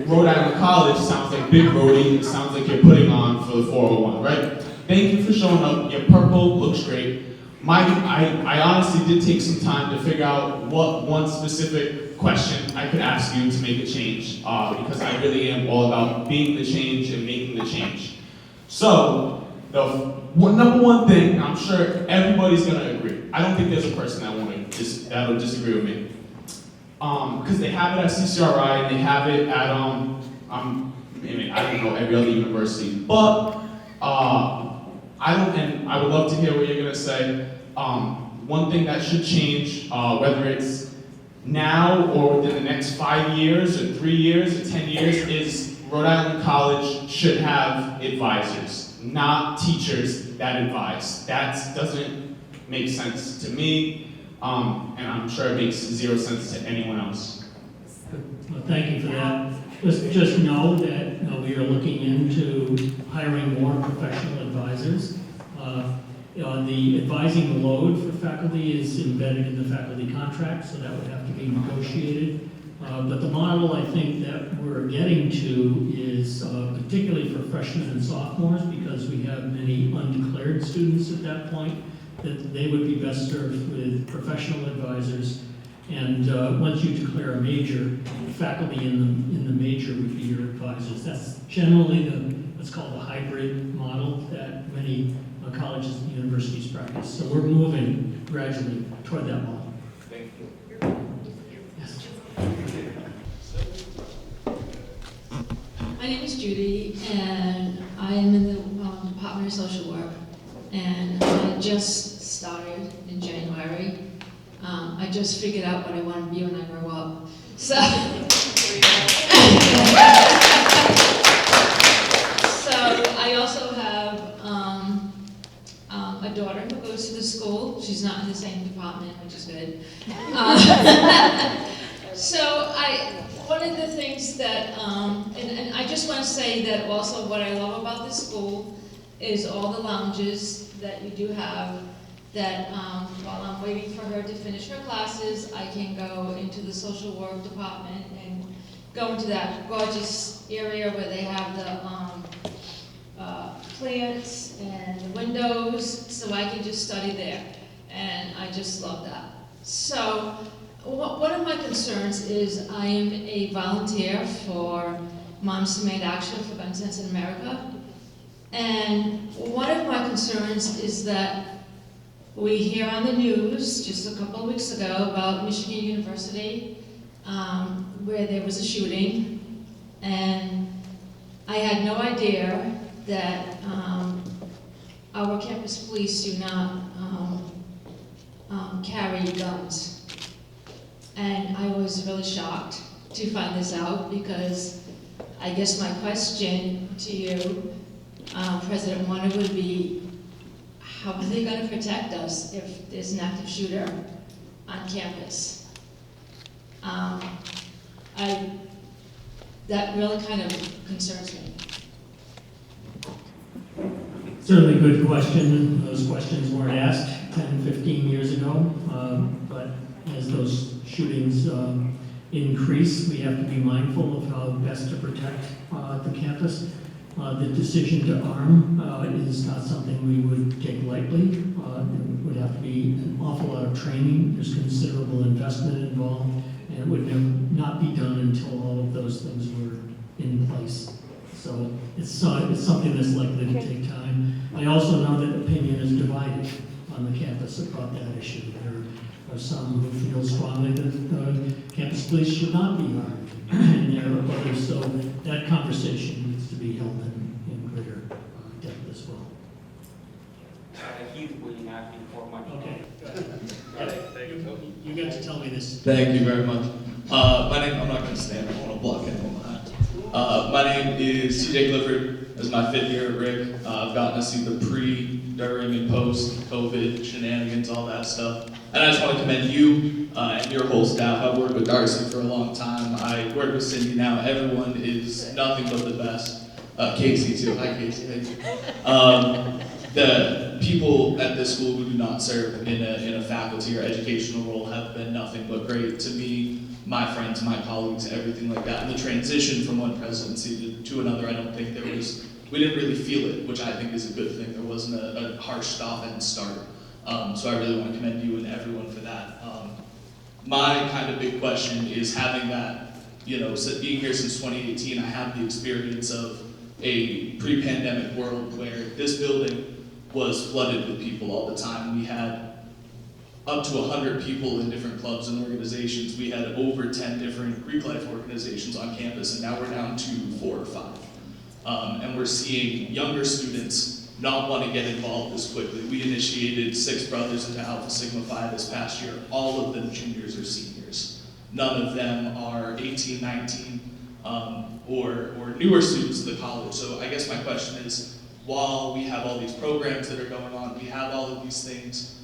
Rhode Island College sounds like Big Rhodey. It sounds like you're putting on for the 401, right? Thank you for showing up. Your purple looks great. I honestly did take some time to figure out what one specific question I could ask you to make a change, because I really am all about being the change and making the change. So, number one thing, I'm sure everybody's gonna agree. I don't think there's a person that'll disagree with me. Because they have it at CCRI and they have it at, I don't know, every other university. But, I would love to hear what you're gonna say. One thing that should change, whether it's now or within the next 5 years or 3 years or 10 years, is Rhode Island College should have advisors, not teachers that advise. That doesn't make sense to me, and I'm sure it makes 0 sense to anyone else. Well, thank you for that. Just know that we are looking into hiring more professional advisors. The advising load for faculty is embedded in the faculty contract, so that would have to be negotiated. But the model I think that we're getting to is particularly for freshmen and sophomores, because we have many undeclared students at that point, that they would be best served with professional advisors. And once you declare a major, faculty in the major would be your advisors. That's generally what's called the hybrid model that many colleges and universities practice. So we're moving gradually toward that model. Thank you. Yes. My name is Judy, and I am in the Department of Social Work, and I just started in January. I just figured out what I want to be when I grow up. So, so I also have department, which is good. So one of the things that, and I just want to say that also what I love about this school is all the lounges that you do have, that while I'm waiting for her to finish her classes, I can go into the social work department and go into that gorgeous area where they have the plants and the windows, so I can just study there. And I just love that. So one of my concerns is I am a volunteer for Moms Who Made Action for Gun Sense in America. And one of my concerns is that we hear on the news just a couple of weeks ago about Michigan University, where there was a shooting, and I had no idea that our campus police do not carry guns. And I was really shocked to find this out, because I guess my question to you, President Warner, would be, how are they going to protect us if there's an active shooter on campus? That really kind of concerns me. Certainly a good question. Those questions weren't asked 10, 15 years ago, but as those shootings increase, we have to be mindful of how best to protect the campus. The decision to arm is not something we would take lightly. It would have to be an awful lot of training. There's considerable investment involved, and it would not be done until all of those things were in place. So it's something that's likely to take time. I also know that opinion is divided on the campus about that issue. There are some who feel strongly that campus police should not be armed, and there are others. So that conversation needs to be held in greater depth as well. He's waiting after you for my. Okay. You got to tell me this. Thank you very much. My name, I'm not going to stand, I don't want to block anyone behind. My name is TJ Clifford. This is my 5th year at RIC. I've gotten to see the pre, during, and post-COVID shenanigans, all that stuff. And I just want to commend you and your whole staff. I've worked with Darcy for a long time. I work with Cindy now. Everyone is nothing but the best. Casey too. Hi Casey. The people at this school who do not serve in a faculty or educational role have been nothing but great to me, my friends, my colleagues, everything like that. And the transition from one presidency to another, I don't think we didn't really feel it, which I think is a good thing. There wasn't a harsh stop and start. So I really want to commend you and everyone for that. My kind of big question is having that, being here since 2018, I have the experience of a pre-pandemic world where this building was flooded with people all the time. We had up to 100 people in different clubs and organizations. We had over 10 different Greek life organizations on campus, and now we're down to 4 or 5. And we're seeing younger students not want to get involved as quickly. We initiated 6 brothers into Alpha Sigma Phi this past year. All of them juniors or seniors. None of them are 18, 19, or newer students of the college. So I guess my question is, while we have all these programs that are going on, we have all of these things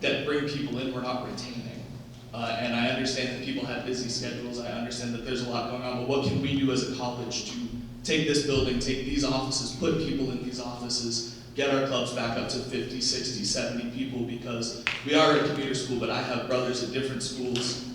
that bring people in, we're not retaining. And I understand that people have busy schedules. I understand that there's a lot going on, but what can we do as a college to take this building, take these offices, put people in these offices, get our clubs back up to 50, 60, 70 people, because we are a commuter school, but I have brothers at different schools,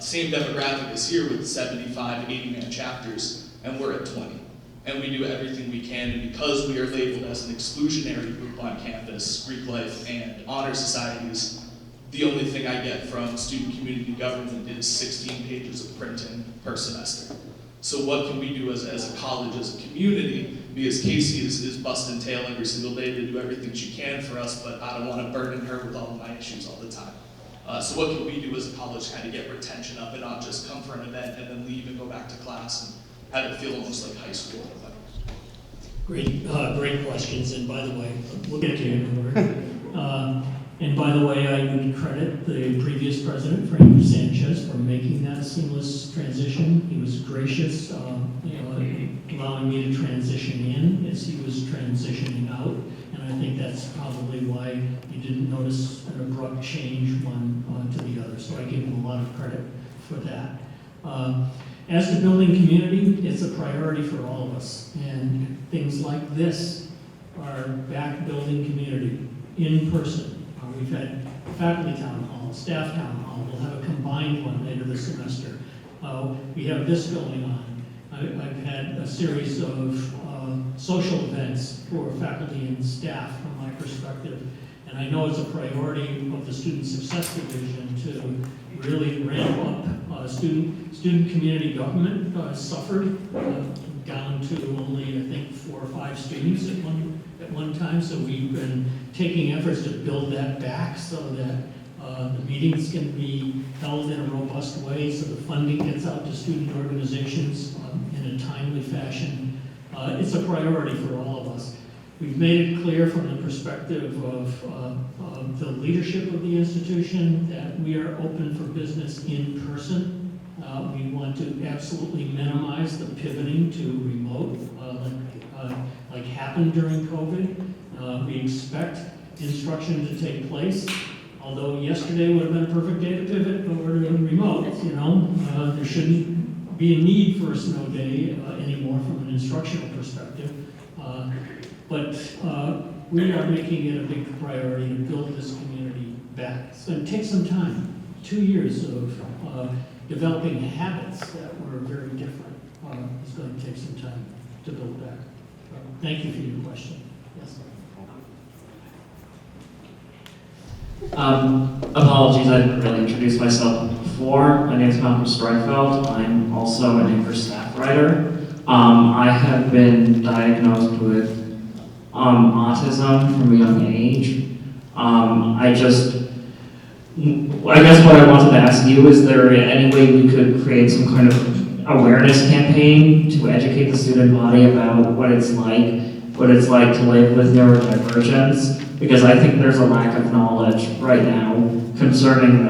same demographic as here with 75, 80-man chapters, and we're at 20. And we do everything we can, and because we are labeled as an exclusionary group on campus, Greek life and honor societies, the only thing I get from student community government is 16 pages of printing per semester. So what can we do as a college, as a community? Because Casey is busting tail every single day to do everything she can for us, but I don't want to burden her with all of my issues all the time. So what can we do as a college to kind of get retention up and not just come for an event and then leave and go back to class and have it feel almost like high school? Great questions, and by the way, we'll get to you in a word. And by the way, I would credit the previous president, Frank Sanchez, for making that a seamless transition. He was gracious, allowing me to transition in as he was transitioning out. And I think that's probably why you didn't notice an abrupt change one to the other. So I give him a lot of credit for that. As to building community, it's a priority for all of us. And things like this are back building community in person. We've had faculty town hall, staff town hall. We'll have a combined one later this semester. We have this going on. I've had a series of social events for faculty and staff from my perspective. And I know it's a priority of the Student Success Division to really ramp up student community government suffered down to only, I think, 4 or 5 students at one time. So we've been taking efforts to build that back so that the meetings can be held in a robust way, so the funding gets out to student organizations in a timely fashion. It's a priority for all of us. We've made it clear from the perspective of the leadership of the institution that we are open for business in person. We want to absolutely minimize the pivoting to remote, like happened during COVID. We expect instruction to take place, although yesterday would have been a perfect day to pivot, but we're doing remote, there shouldn't be a need for a snow day anymore from an instructional perspective. But we are making it a big priority to build this community back. It's going to take some time, 2 years of developing habits that were very different. It's going to take some time to build back. Thank you for your question. Yes. Apologies, I didn't really introduce myself before. My name is Malcolm Streifeld. I'm also an Anchor staff writer. I have been diagnosed with autism from a young age. I guess what I wanted to ask you, is there any way we could create some kind of awareness campaign to educate the student body about what it's like to live with neurodivergence? Because I think there's a lack of knowledge right now concerning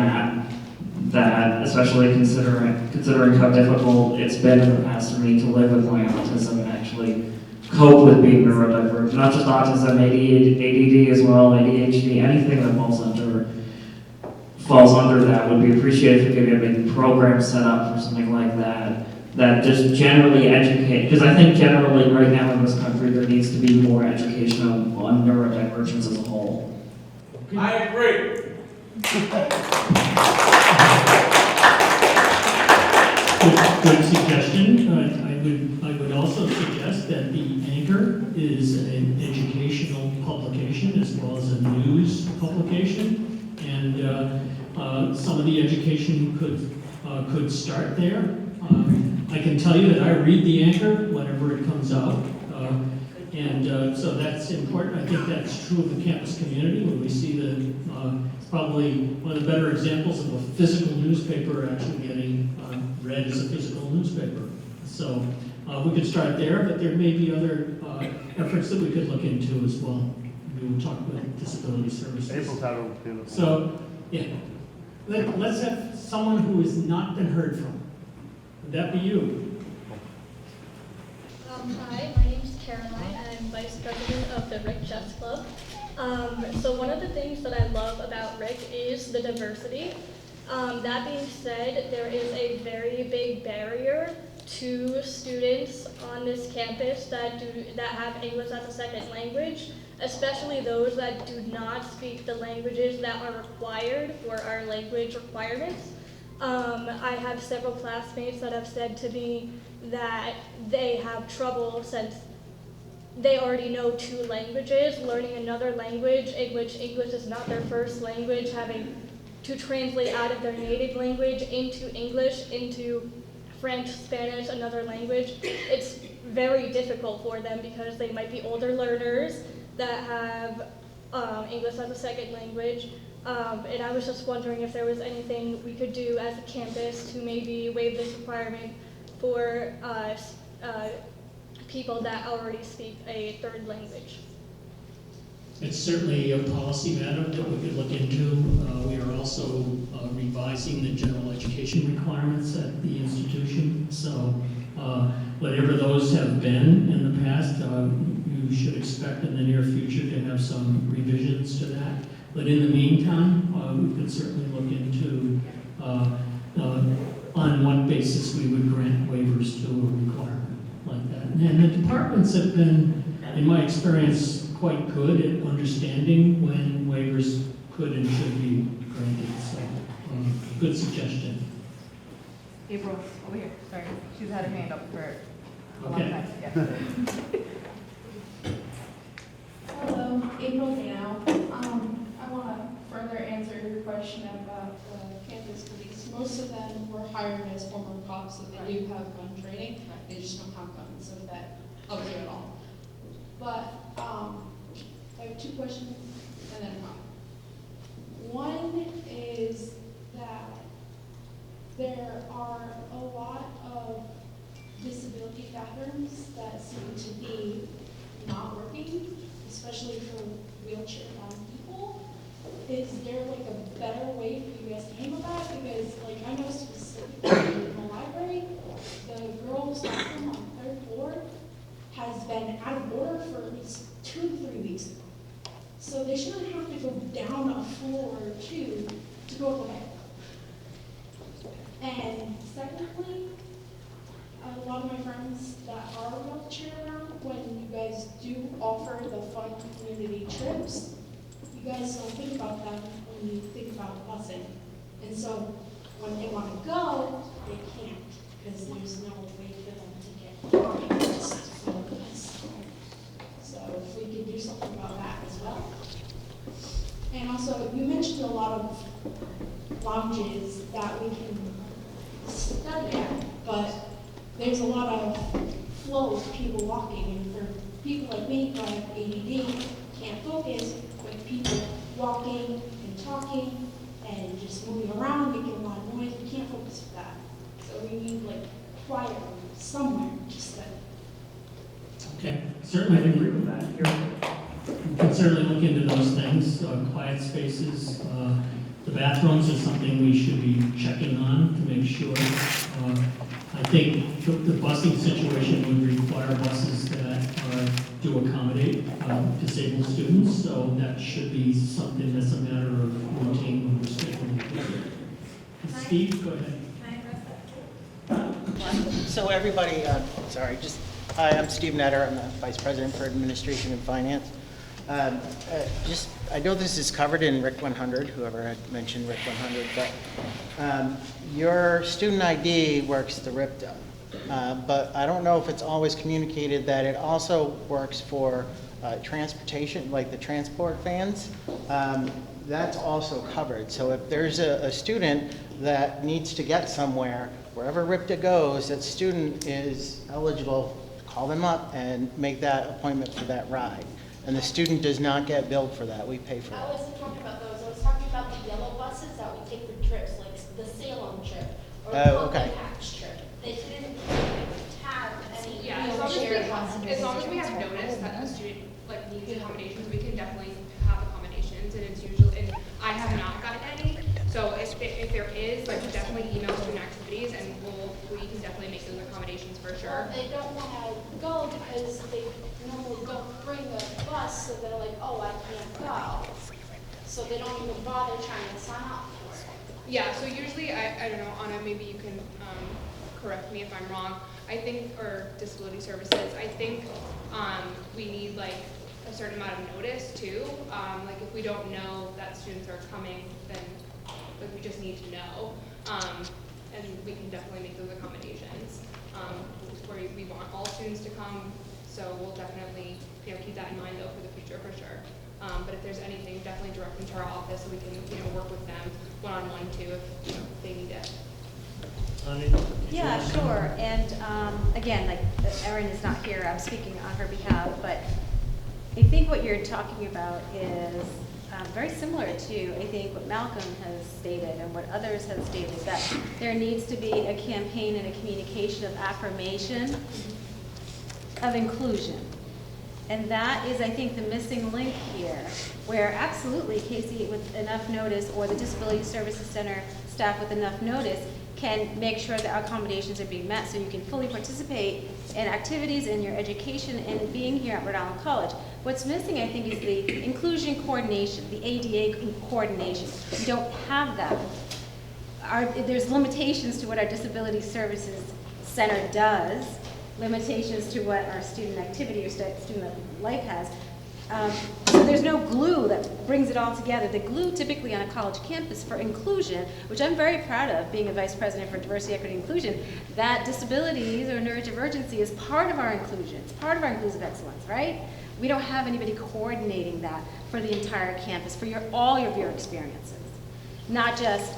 that especially considering how difficult it's been in the past for me to live with my autism and actually cope with being neurodivergent. Not just autism, ADD as well, ADHD, anything that falls under that would be appreciated if we could get a program set up for something like that, that just generally educate, because I think generally right now in this country there needs to be more education on neurodivergence as a whole. I agree. Good suggestion. I would also suggest that the Anchor is an educational publication as well as a news publication, and some of the education could start there. I can tell you that I read the Anchor whenever it comes out, and so that's important. I think that's true of the campus community when we see it's probably one of the better examples of a physical newspaper actually getting read as a physical newspaper. So we could start there, but there may be other efforts that we could look into as well. We will talk with disability services. April's had a So, yeah, let's have someone who has not been heard from. Would that be you? Hi, my name is Caroline. I'm Vice President of the RIC Chess Club. So one of the things that I love about RIC is the diversity. That being said, there is a very big barrier to students on this campus that have English as a second language, especially those that do not speak the languages that are required for our language requirements. I have several classmates that have said to me that they have trouble since they already know 2 languages, learning another language in which English is not their first language, having to translate out of their native language into English, into French, Spanish, another language. It's very difficult for them because they might be older learners that have English as a second language. And I was just wondering if there was anything we could do as a campus to maybe waive this requirement for people that already speak a third language. It's certainly a policy matter that we could look into. We are also revising the general education requirements at the institution. So whatever those have been in the past, you should expect in the near future to have some revisions to that. But in the meantime, we could certainly look into on what basis we would grant waivers to a requirement like that. And the departments have been, in my experience, quite good at understanding when waivers could and should be granted. So, good suggestion. April, over here. Sorry, she's had her hand up for a long Okay. time. Yeah. Hello, April now. I want to further answer your question about the campus police. Most of them were hired as former cops, so they do have gun training. They just don't have guns, so that helps you at all. But I have two questions and then a comment. One is that there are a lot of disability bathrooms that seem to be not working, especially for wheelchair-bound people. Is there like a better way for you guys to handle that? Because like I know specifically in the library, the girls' bathroom on the 3rd floor has been out of order for at least 2 to 3 weeks now. So they shouldn't have to go down a floor or two to go to the bathroom. And secondly, a lot of my friends that are wheelchair bound, when you guys do offer the fun community trips, you guys don't think about them when you think about busing. And so when they want to go, they can't because there's no way for them to get on just for the bus. So if we could do something about that as well. And also, you mentioned a lot of lounges that we can study at, but there's a lot of flow of people walking, and for people like me who have ADD, can't focus with people walking and talking and just moving around, making a lot of noise. We can't focus with that. So we need like quiet room somewhere to study. Okay, certainly agree with that. We can certainly look into those things, quiet spaces. The bathrooms are something we should be checking on to make sure. I think the busing situation would require buses that do accommodate disabled students, so that should be something that's a matter of routine when we're scheduling. Steve, go ahead. So everybody, hi, I'm Steve Netter. I'm the Vice President for Administration and Finance. I know this is covered in RIC 100, whoever had mentioned RIC 100, but your student ID works the RIPTA. But I don't know if it's always communicated that it also works for transportation, like the transport vans. That's also covered. So if there's a student that needs to get somewhere, wherever RIPTA goes, that student is eligible, call them up and make that appointment for that ride. And the student does not get billed for that. We pay for I that. wasn't talking about those. I was talking about the yellow buses that we take for trips, like the Salem trip or the Okay. Pumpkin Patch trip. They didn't have any Yeah, as long as we have noticed that the student like needs accommodations, we can definitely have accommodations, and it's usually, and I have not gotten any. So if there is, like, definitely email student activities, and we can definitely make those accommodations for sure. Well, they don't want to go because they normally don't bring a bus, so they're like, oh, I can't go. So they don't even bother trying to sign up. Yeah, so usually, I don't know, Anna, maybe you can correct me if I'm wrong. I think, or disability services, I think we need like a certain amount of notice too. Like if we don't know that students are coming, then like, we just need to know. And we can definitely make those accommodations. Where we want all students to come, so we'll definitely keep that in mind though for the future for sure. But if there's anything, definitely direct them to our office so we can work with them one-on-one too if they need it. Yeah, sure. And again, like Erin is not here, I'm speaking on her behalf, but I think what you're talking about is very similar to, I think, what Malcolm has stated and what others have stated, that there needs to be a campaign and a communication of affirmation of inclusion. And that is, I think, the missing link here, where absolutely Casey with enough notice, or the Disability Services Center staff with enough notice, can make sure that accommodations are being met so you can fully participate in activities in your education and being here at Rhode Island College. What's missing, I think, is the inclusion coordination, the ADA coordination. We don't have that. There's limitations to what our Disability Services Center does, limitations to what our student activity or student life has. So there's no glue that brings it all together. The glue typically on a college campus for inclusion, which I'm very proud of, being a vice president for diversity, equity, inclusion, that disabilities or neurodivergency is part of our inclusion. It's part of our inclusive excellence, right? We don't have anybody coordinating that for the entire campus, for all of your experiences. Not just,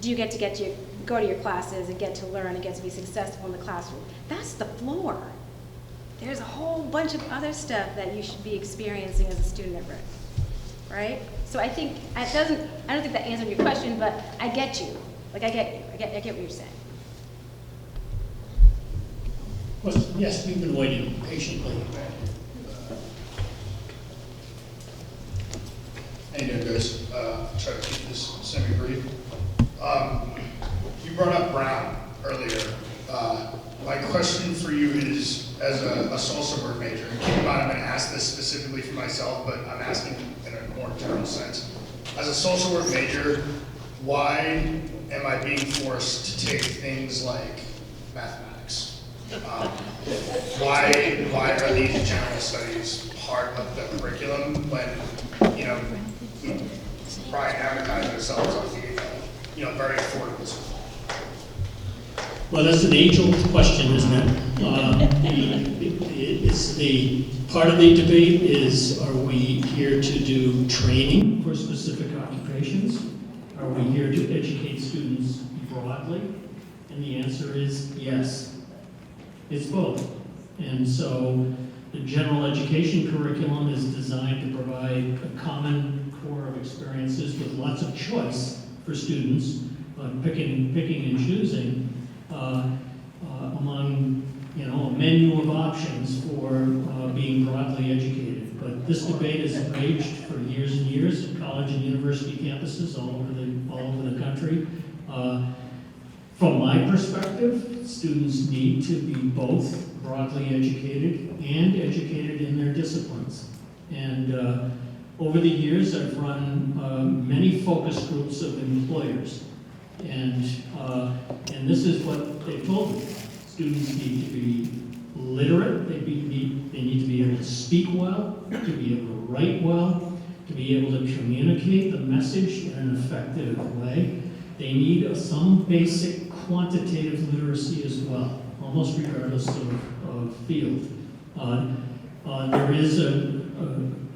do you get to go to your classes and get to learn and get to be successful in the classroom. That's the floor. There's a whole bunch of other stuff that you should be experiencing as a student at RIC, right? So I think, I don't think that answered your question, but I get you. Like, I get you. I get what you're saying. Well, yes, we've been waiting patiently. Hey there, guys. Try to keep this semi-brief. You brought up Brown earlier. My question for you is, as a social work major, and keep in mind I'm going to ask this specifically for myself, but I'm asking in a more general sense. As a social work major, why am I being forced to take things like mathematics? Why are these general studies part of the curriculum when, you know, we probably advertise ourselves on being, you know, very affordable school? Well, that's an age-old question, isn't it? It's the part of the debate is: are we here to do training for specific occupations? Are we here to educate students broadly? And the answer is yes. It's both. And so the general education curriculum is designed to provide a common core of experiences with lots of choice for students, picking and choosing among, you know, a menu of options for being broadly educated. But this debate has raged for years and years at college and university campuses all over the country. From my perspective, students need to be both broadly educated and educated in their disciplines. And over the years, I've run many focus groups of employers. And this is what they told me. Students need to be literate, they need to be able to speak well, to be able to write well, to be able to communicate the message in an effective way. They need some basic quantitative literacy as well, almost regardless of field. There is a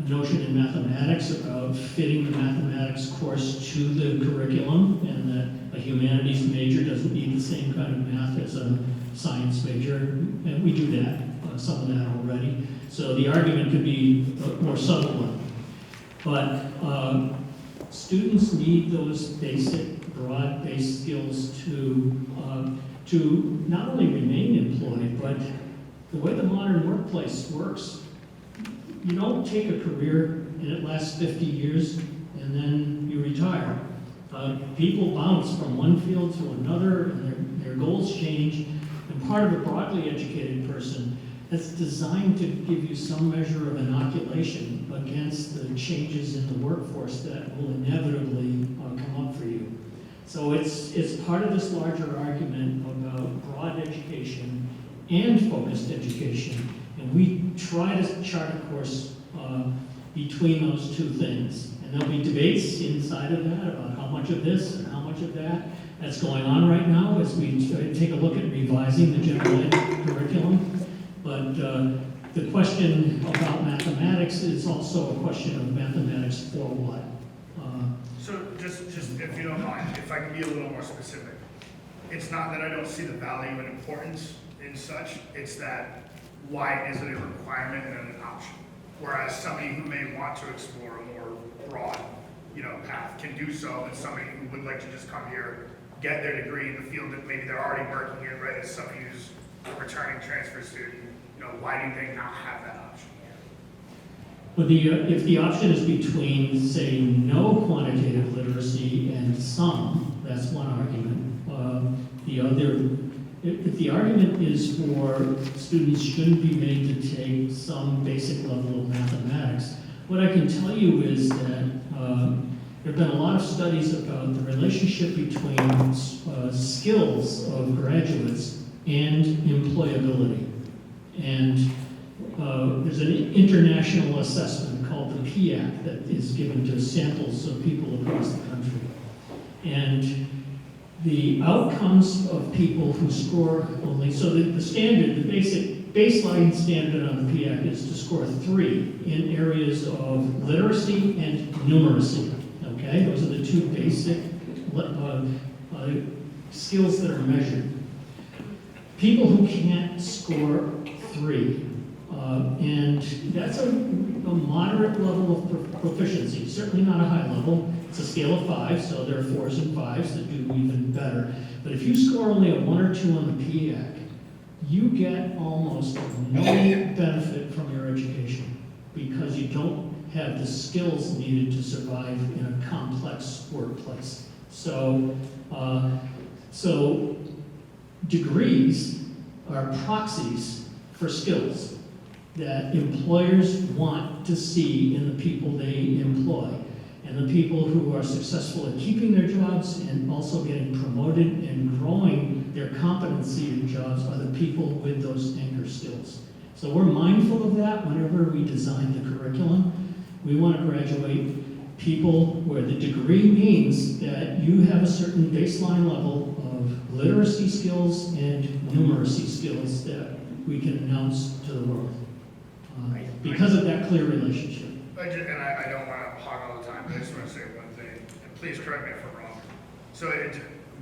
notion in mathematics about fitting the mathematics course to the curriculum, and that a humanities major doesn't need the same kind of math as a science major, and we do that, some of that already. So the argument could be a more subtle one. But students need those basic, broad-based skills to not only remain employed, but the way the modern workplace works, you don't take a career and it lasts 50 years and then you retire. People bounce from one field to another, and their goals change. And part of a broadly educated person that's designed to give you some measure of inoculation against the changes in the workforce that will inevitably come up for you. So it's part of this larger argument about broad education and focused education. And we try to chart a course between those two things. And there'll be debates inside of that about how much of this and how much of that. That's going on right now as we take a look at revising the general ed curriculum. But the question about mathematics is also a question of mathematics for what? So just if you don't mind, if I can be a little more specific. It's not that I don't see the value and importance in such, it's that why is it a requirement and an option? Whereas somebody who may want to explore a more broad, path can do so, and somebody who would like to just come here, get their degree in the field that maybe they're already working in, right, as somebody who's a returning transfer student, why do they not have that option? Well, if the option is between, say, no quantitative literacy and some, that's one argument. The other, if the argument is for students shouldn't be made to take some basic level of mathematics, what I can tell you is that there have been a lot of studies about the relationship between skills of graduates and employability. And there's an international assessment called the PIAC that is given to samples of people across the country. And the outcomes of people who score only, so the standard, the basic baseline standard on the PIAC is to score 3 in areas of literacy and numeracy, okay? Those are the 2 basic skills that are measured. People who can't score 3, and that's a moderate level of proficiency, certainly not a high level. It's a scale of 5, so there are 4s and 5s that do even better. But if you score only a 1 or 2 on the PIAC, you get almost no benefit from your education because you don't have the skills needed to survive in a complex workplace. So, so degrees are proxies for skills that employers want to see in the people they employ. And the people who are successful at keeping their jobs and also getting promoted and growing their competency in jobs are the people with those anchor skills. So we're mindful of that whenever we design the curriculum. We want to graduate people where the degree means that you have a certain baseline level of literacy skills and numeracy skills that we can announce to the world. Because of that clear relationship. And I don't want to hog all the time, but I just want to say one thing, and please correct me if I'm wrong. So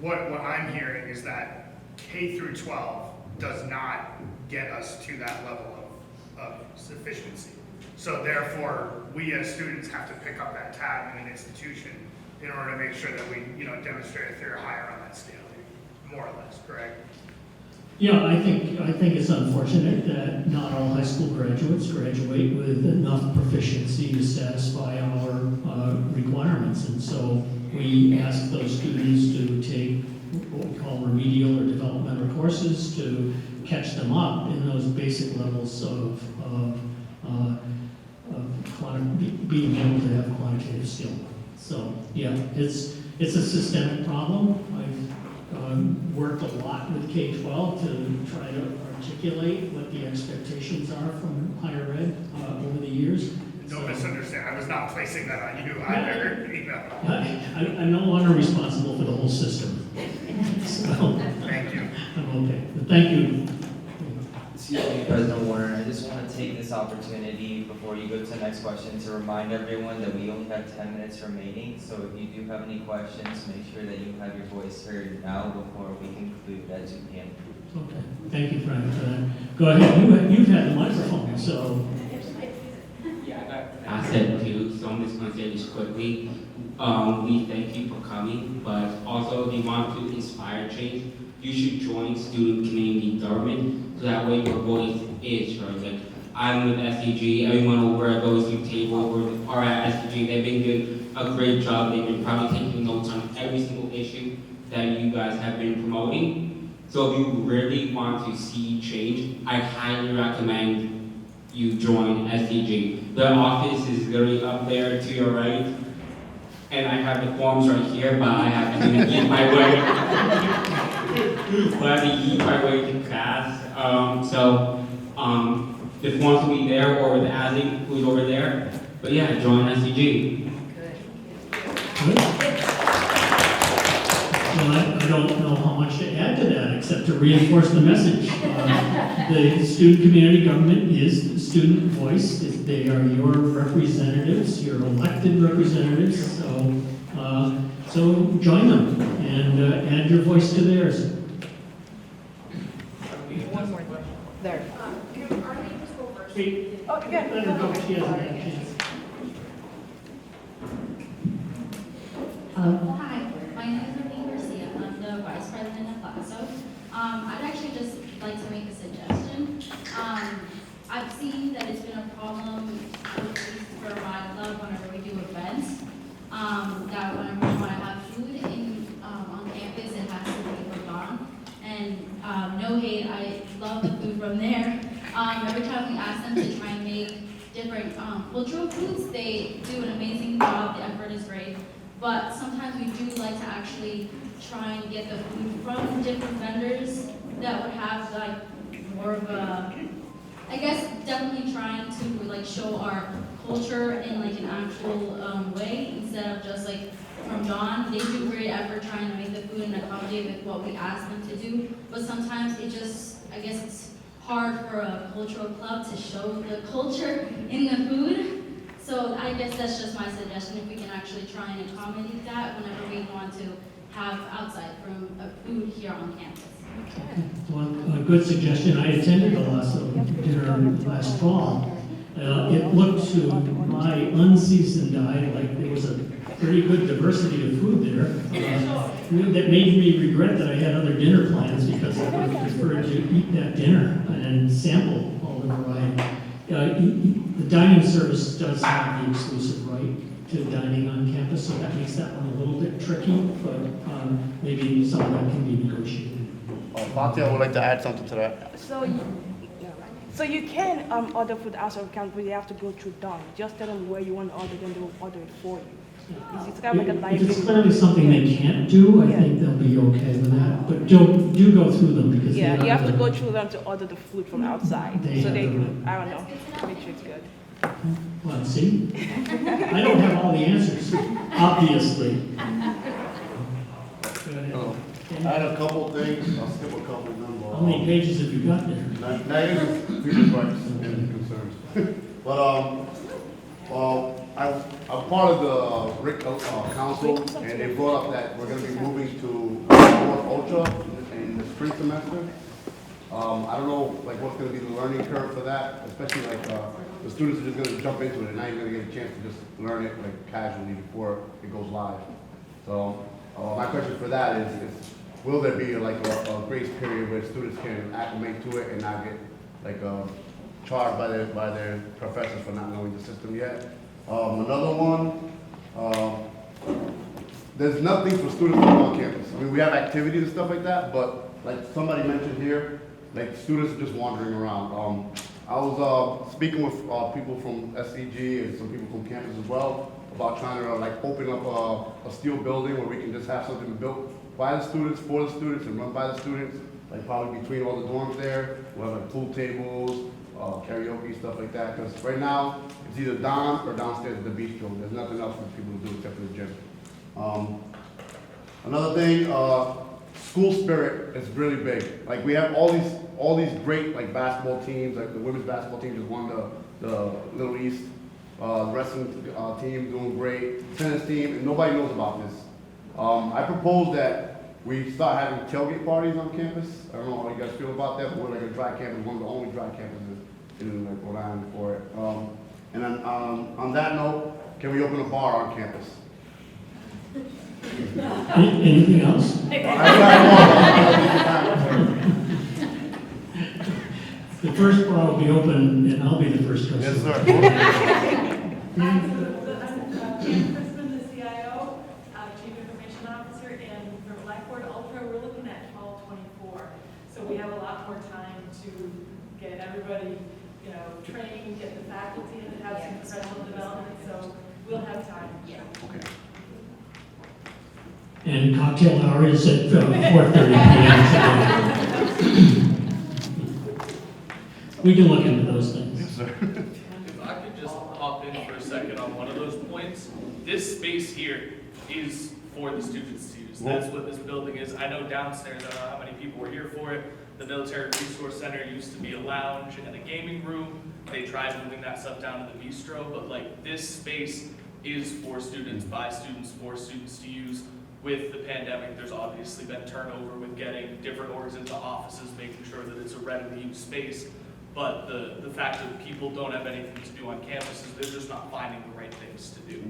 what I'm hearing is that K through 12 does not get us to that level of sufficiency. So therefore, we as students have to pick up that tab in an institution in order to make sure that we, demonstrate if they're higher on that scale, more or less, correct? Yeah, I think it's unfortunate that not all high school graduates graduate with enough proficiency to satisfy our requirements. And so we ask those students to take what we call remedial or developmental courses to catch them up in those basic levels of being able to have quantitative skill. So yeah, it's a systemic problem. I've worked a lot with K-12 to try to articulate what the expectations are from higher ed over the years. Don't misunderstand. I was not placing that on you either. I'm no longer responsible for the whole system. So, thank you. I'm okay. But thank you. Excuse me, President Warner, I just want to take this opportunity before you go to the next question to remind everyone that we only have 10 minutes remaining. So if you do have any questions, make sure that you have your voice heard now before we conclude at 2 p.m. Okay. Thank you, Frank, for that. Go ahead. You've had the microphone, so. I said too, so I'm just going to say this quickly. We thank you for coming, but also if you want to inspire change, you should join student community government, so that way your voice is heard. Like, I'm with SCG, everyone over at those two tables or at SCG, they've been doing a great job. They've been probably taking notes on every single issue that you guys have been promoting. So if you really want to see change, I highly recommend you join SCG. The office is literally up there to your right, and I have the forms right here, but I have to eat my way. But I have to eat my way to class. The forms will be there, or with Azzy, who's over there. But yeah, join SCG. Well, I don't know how much to add to that, except to reinforce the message. The student community government is the student voice. They are your representatives, your elected representatives. So join them and add your voice to theirs. One more there. Oh, yeah. Let her go. She hasn't had a chance. Hi, my name is Raymond Baccari. I'm the vice president of CLASO. I'd actually just like to make a suggestion. I've seen that it's been a problem with that whenever we want to have food on campus, it has to be from Dawn. And no hate, I love the food from there. Every time we ask them to try and make different cultural foods, they do an amazing job. The effort is great. But sometimes we do like to actually try and get the food from different vendors that would have like more of a, I guess, definitely trying to like show our culture in like an actual way instead of just like from Dawn. They do great effort trying to make the food and accommodate with what we ask them to do, but sometimes it just, I guess it's hard for a cultural club to show the culture in the food. So I guess that's just my suggestion, if we can actually try and accommodate that whenever we want to have outside from food here on campus. One a good suggestion, I attended the last dinner last fall. It looked to my unseasoned eye like there was a pretty good diversity of food there. That made me regret that I had other dinner plans because I would have preferred to eat that dinner and sample all the variety. The dining service does have the exclusive right to dining on campus, so that makes that one a little bit tricky, but maybe some of that can be negotiated. Fatia would like to add something to that. So you can order food outside of campus, but you have to go through Dawn. Just tell them where you want to order, then they will order it for you. It's kind of like a live If it's clearly something they can't do, I think they'll be okay with that. But do go through them because they you have to the- go through them to order the food from outside. They So they have the do, I don't know, make sure it's good. Well, see? I don't have all the answers, obviously. Go ahead. I had a couple things, I'll skip a couple of them. How many pages have you got there? Negative people's rights and concerns. But, I'm part of the RIC council, and they brought up that we're gonna be moving to North Ultra in the spring semester. I don't know, like, what's gonna be the learning curve for that, especially like, the students are just gonna jump into it, and now you're gonna get a chance to just learn it like casually before it goes live. So, my question for that is will there be like a grace period where students can acclimate to it and not get like charged by their professors for not knowing the system yet? Another one, there's nothing for students to do on campus. I mean, we have activities and stuff like that, but like somebody mentioned here, like students are just wandering around. I was speaking with people from SCG and some people from campus as well about trying to like open up a steel building where we can just have something built by the students, for the students, and run by the students, like probably between all the dorms there. We'll have like pool tables, karaoke, stuff like that. Because right now, it's either down or downstairs at the bistro. There's nothing else for people to do except for the gym. Another thing, school spirit is really big. Like we have all these great like basketball teams. Like the women's basketball team just won the Little East. Wrestling team doing great. Tennis team, and nobody knows about this. I propose that we start having tailgate parties on campus. I don't know how you guys feel about that, but we're like a dry campus, one of the only dry campuses in like Rhode Island for it. And then on that note, can we open a bar on campus? Anything else? The first bar will be open, and I'll be the first customer. Yes, sir. I'm Jan Crispin, the CIO, Chief Information Officer, and for Blackboard Ultra, we're looking at 12/24. So we have a lot more time to get everybody, trained, get the faculty, and have some professional development. So we'll have time. Yeah. Okay. And cocktail hour is at 4:30 p.m. We can look into those things. Yes, sir. If I could just hop in for a second on one of those points, this space here is for the students to use. That's what this building is. I know downstairs, I don't know how many people were here for it. The Military Resource Center used to be a lounge and a gaming room. They tried moving that stuff down to the bistro, but like this space is for students, by students, for students to use. With the pandemic, there's obviously been turnover with getting different orgs into offices, making sure that it's a readily used space. But the fact that people don't have anything to do on campus is they're just not finding the right things to do.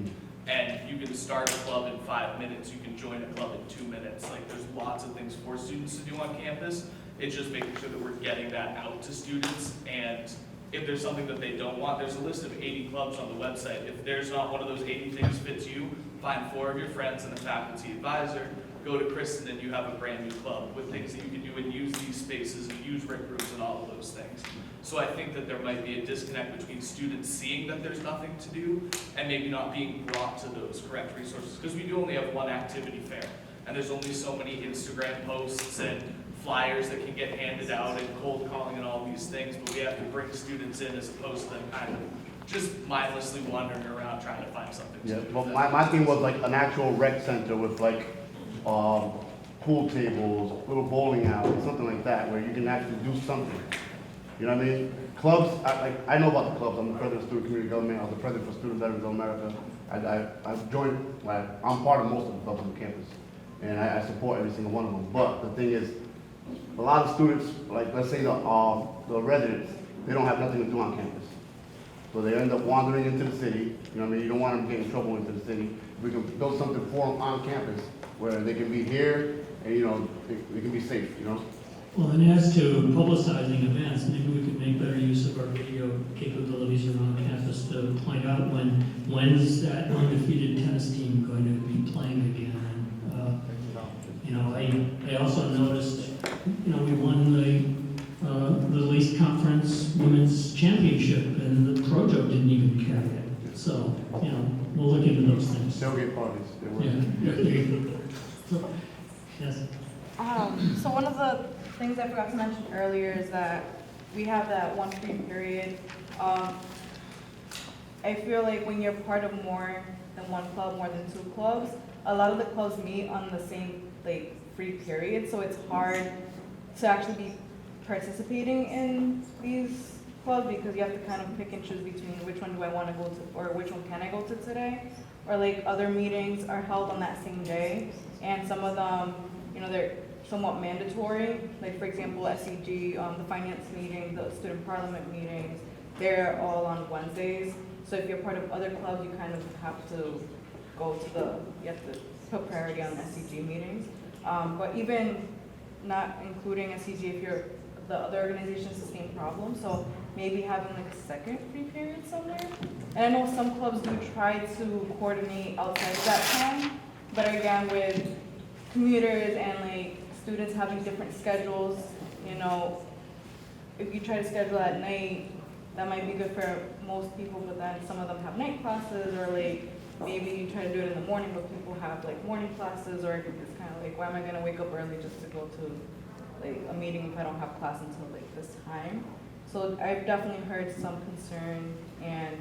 And you can start a club in 5 minutes, you can join a club in 2 minutes. Like there's lots of things for students to do on campus. It's just making sure that we're getting that out to students and if there's something that they don't want, there's a list of 80 clubs on the website. If there's not one of those 80 things fits you, find 4 of your friends and a faculty advisor, go to Kristen, and you have a brand new club with things that you can do and use these spaces and use RIC rooms and all of those things. So I think that there might be a disconnect between students seeing that there's nothing to do and maybe not being brought to those correct resources, because we do only have one activity fair, and there's only so many Instagram posts and flyers that can get handed out and cold calling and all these things, but we have to bring students in as opposed to them kind of just mindlessly wandering around trying to find something. Yeah, well, my thing was like an actual rec center with like pool tables, little bowling alleys, something like that, where you can actually do something. You know what I mean? Clubs, I know about the clubs. I'm the president of Student Community Government. I was the president for Student Veterans of America. I've joined, I'm part of most of the clubs on campus, and I support every single one of them. But the thing is, a lot of students, like let's say the residents, they don't have nothing to do on campus. So they end up wandering into the city. You know what I mean? You don't want them getting in trouble into the city. We can build something for them on campus where they can be here and, you know, they can be safe, you know? Well, and as to publicizing events, maybe we could make better use of our video capabilities around campus to point out when's that undefeated tennis team going to be playing again. You know, I also noticed, you know, we won the Least Conference Women's Championship, and the Projo didn't even carry it. So, you know, we'll look into those things. They'll get parties. So, yes. So one of the things I forgot to mention earlier is that we have that one free period. I feel like when you're part of more than one club, more than 2 clubs, a lot of the clubs meet on the same like free period, so it's hard to actually be participating in these clubs because you have to kind of pick and choose between which one do I want to go to or which one can I go to today. Or like other meetings are held on that same day, and some of them, you know, they're somewhat mandatory. Like for example, SEG, the finance meeting, the student parliament meetings, they're all on Wednesdays. So if you're part of other clubs, you kind of have to go to you have to put priority on SEG meetings. But even not including SEG, if the other organizations, the same problem. So maybe having like a second free period somewhere. And I know some clubs do try to coordinate outside of that time, but again, with commuters and like students having different schedules, you know, if you try to schedule at night, that might be good for most people, but then some of them have night classes, or like maybe you try to do it in the morning, but people have like morning classes, or it's kind of like, why am I gonna wake up early just to go to like a meeting if I don't have class until like this time? So I've definitely heard some concern and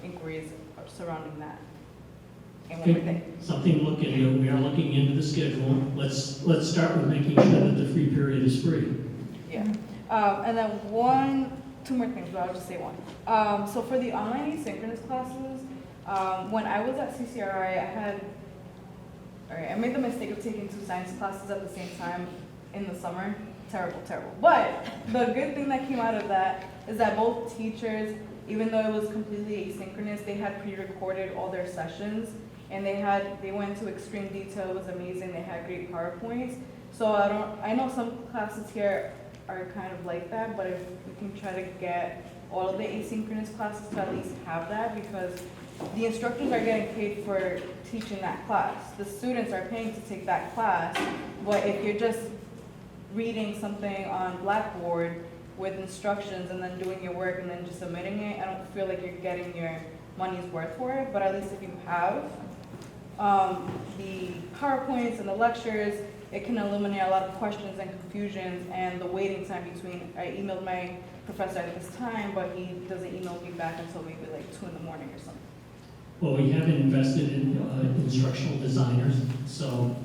inquiries surrounding that. And one more thing. Something to look into. We are looking into the schedule. Let's start with making sure that the free period is free. Yeah. And then two more things, but I'll just say one. So for the online asynchronous classes, when I was at CCRI, I made the mistake of taking 2 science classes at the same time in the summer. Terrible, terrible. But the good thing that came out of that is that both teachers, even though it was completely asynchronous, they had pre-recorded all their sessions, and they went into extreme detail. It was amazing. They had great PowerPoints. So I know some classes here are kind of like that, but if we can try to get all of the asynchronous classes to at least have that, because the instructors are getting paid for teaching that class. The students are paying to take that class, but if you're just reading something on Blackboard with instructions and then doing your work and then just submitting it, I don't feel like you're getting your money's worth for it. But at least if you have the PowerPoints and the lectures, it can eliminate a lot of questions and confusions and the waiting time between, I emailed my professor at this time, but he doesn't email me back until maybe like 2 in the morning or something. Well, we have invested in instructional designers, so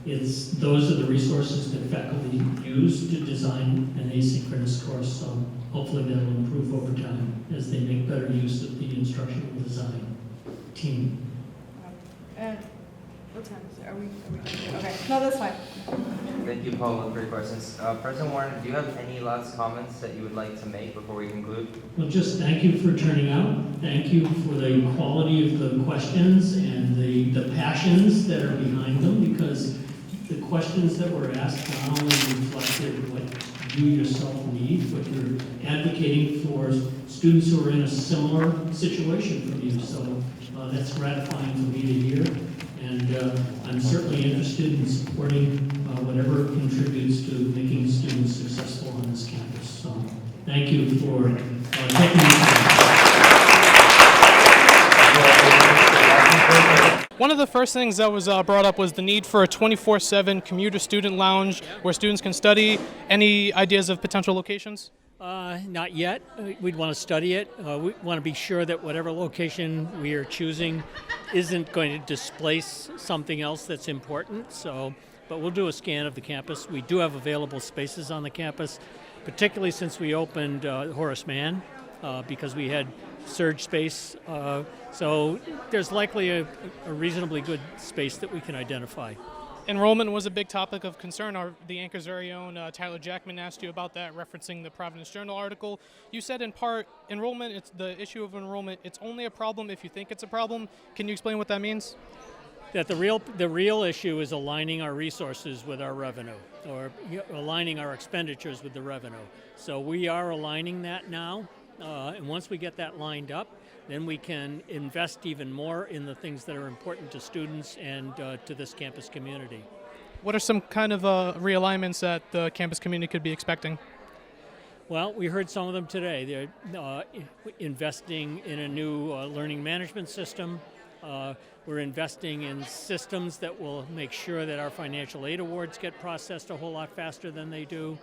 those are the resources that faculty use to design an asynchronous course, so hopefully that'll improve over time as they make better use of the instructional design team. And what time is it? Are we okay, no, that's fine. Thank you, Paula, for your questions. President Warren, do you have any last comments that you would like to make before we conclude? Well, just thank you for turning out. Thank you for the quality of the questions and the passions that are behind them, because the questions that were asked not only reflected what you yourself need, but you're advocating for students who are in a similar situation from you. So that's gratifying for me to hear. And I'm certainly interested in supporting whatever contributes to making students successful on this campus. So thank you for taking the time. One of the first things that was brought up was the need for a 24/7 commuter student lounge where students can study. Any ideas of potential locations? Not yet. We'd want to study it. We want to be sure that whatever location we are choosing isn't going to displace something else that's important. But we'll do a scan of the campus. We do have available spaces on the campus, particularly since we opened Horace Mann, because we had surge space. So there's likely a reasonably good space that we can identify. Enrollment was a big topic of concern. The Anchor's very own Tyler Jackman asked you about that, referencing the Providence Journal article. You said in part, enrollment, it's the issue of enrollment, it's only a problem if you think it's a problem. Can you explain what that means? That the real issue is aligning our resources with our revenue, or aligning our expenditures with the revenue. So we are aligning that now, and once we get that lined up, then we can invest even more in the things that are important to students and to this campus community. What are some kind of realignments that the campus community could be expecting? Well, we heard some of them today. They're investing in a new learning management system. We're investing in systems that will make sure that our financial aid awards get processed a whole lot faster than they do.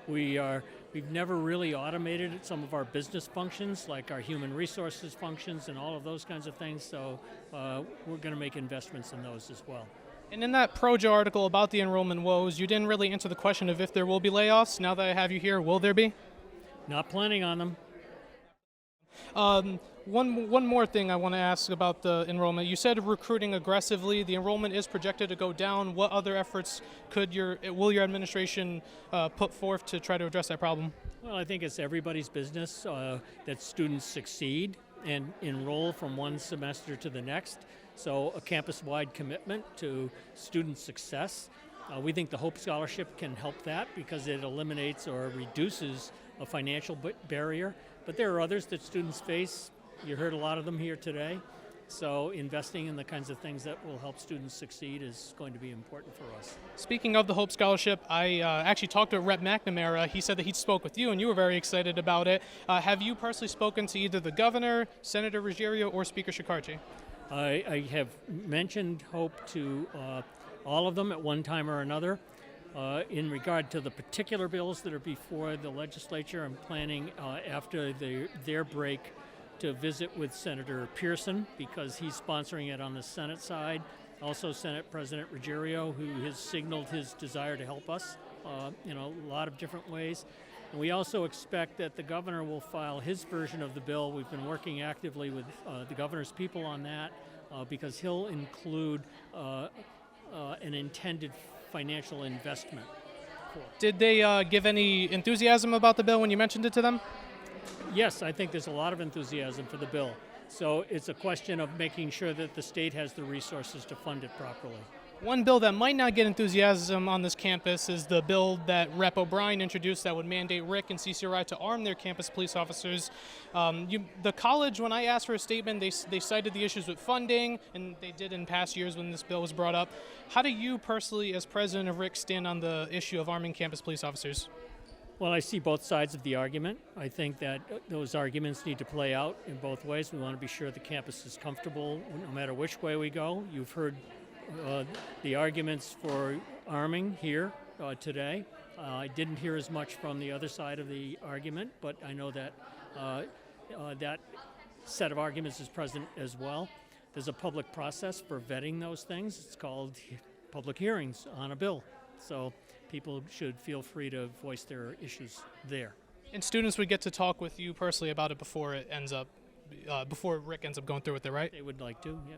We've never really automated some of our business functions, like our human resources functions and all of those kinds of things, so we're going to make investments in those as well. And in that Projo article about the enrollment woes, you didn't really answer the question of if there will be layoffs. Now that I have you here, will there be? Not planning on them. One more thing I want to ask about the enrollment. You said recruiting aggressively. The enrollment is projected to go down. What other efforts will your administration put forth to try to address that problem? Well, I think it's everybody's business that students succeed and enroll from one semester to the next. So a campus-wide commitment to student success. We think the Hope Scholarship can help that because it eliminates or reduces a financial barrier. But there are others that students face. You heard a lot of them here today. So investing in the kinds of things that will help students succeed is going to be important for us. Speaking of the Hope Scholarship, I actually talked to Rep. McNamara. He said that he spoke with you and you were very excited about it. Have you personally spoken to either the governor, Senator Ruggiero, or Speaker Shekarchi? I have mentioned Hope to all of them at one time or another. In regard to the particular bills that are before the legislature, I'm planning after their break to visit with Senator Pearson because he's sponsoring it on the Senate side. Also Senate President Ruggiero, who has signaled his desire to help us in a lot of different ways. And we also expect that the governor will file his version of the bill. We've been working actively with the governor's people on that because he'll include an intended financial investment. Did they give any enthusiasm about the bill when you mentioned it to them? Yes, I think there's a lot of enthusiasm for the bill. So it's a question of making sure that the state has the resources to fund it properly. One bill that might not get enthusiasm on this campus is the bill that Rep. O'Brien introduced that would mandate RIC and CCRI to arm their campus police officers. The college, when I asked for a statement, they cited the issues with funding, and they did in past years when this bill was brought up. How do you personally, as president of RIC, stand on the issue of arming campus police officers? Well, I see both sides of the argument. I think that those arguments need to play out in both ways. We want to be sure the campus is comfortable no matter which way we go. You've heard the arguments for arming here today. I didn't hear as much from the other side of the argument, but I know that that set of arguments is present as well. There's a public process for vetting those things. It's called public hearings on a bill. So people should feel free to voice their issues there. And students would get to talk with you personally about it before it ends up, before RIC ends up going through with it, right? They would like to, yeah.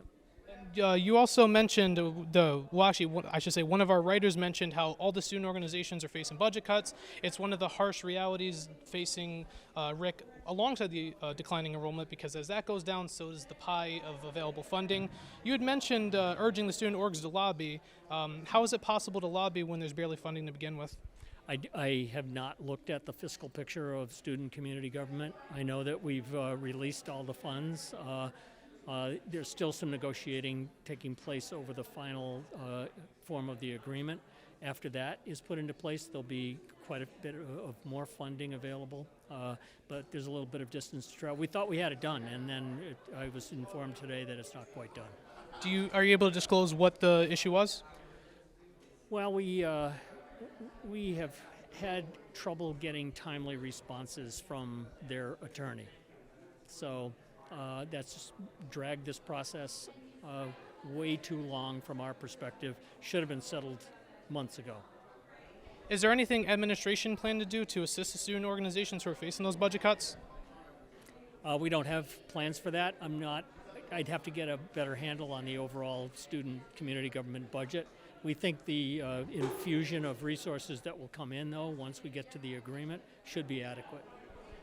You also mentioned I should say one of our writers mentioned how all the student organizations are facing budget cuts. It's one of the harsh realities facing RIC alongside the declining enrollment, because as that goes down, so does the pie of available funding. You had mentioned urging the student orgs to lobby. How is it possible to lobby when there's barely funding to begin with? I have not looked at the fiscal picture of student community government. I know that we've released all the funds. There's still some negotiating taking place over the final form of the agreement. After that is put into place, there'll be quite a bit of more funding available, but there's a little bit of distance to travel. We thought we had it done, and then I was informed today that it's not quite done. Are you able to disclose what the issue was? Well, we have had trouble getting timely responses from their attorney. So that's just dragged this process way too long from our perspective. Should have been settled months ago. Is there anything administration plan to do to assist the student organizations who are facing those budget cuts? We don't have plans for that. I'd have to get a better handle on the overall student community government budget. We think the infusion of resources that will come in, though, once we get to the agreement, should be adequate.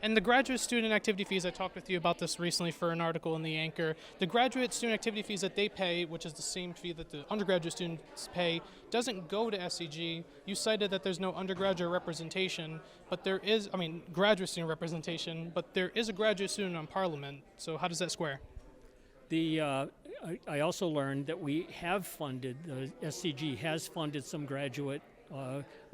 And the graduate student activity fees, I talked with you about this recently for an article in the Anchor. The graduate student activity fees that they pay, which is the same fee that the undergraduate students pay, doesn't go to SCG. You cited that there's no undergraduate representation, but there is, graduate student representation, but there is a graduate student on Parliament. So how does that square? I also learned that we have funded, the SCG has funded some graduate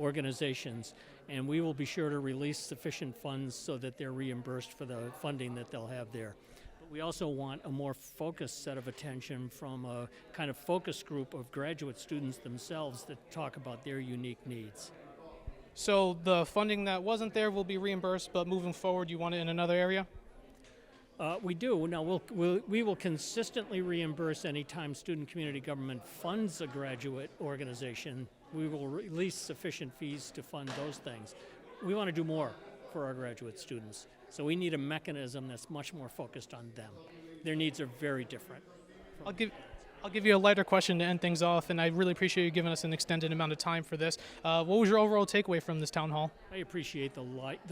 organizations, and we will be sure to release sufficient funds so that they're reimbursed for the funding that they'll have there. But we also want a more focused set of attention from a kind of focus group of graduate students themselves that talk about their unique needs. So the funding that wasn't there will be reimbursed, but moving forward you want it in another area? We do. Now, we will consistently reimburse any time student community government funds a graduate organization. We will release sufficient fees to fund those things. We want to do more for our graduate students. So we need a mechanism that's much more focused on them. Their needs are very different. I'll give you a lighter question to end things off, and I really appreciate you giving us an extended amount of time for this. What was your overall takeaway from this town hall? I appreciate the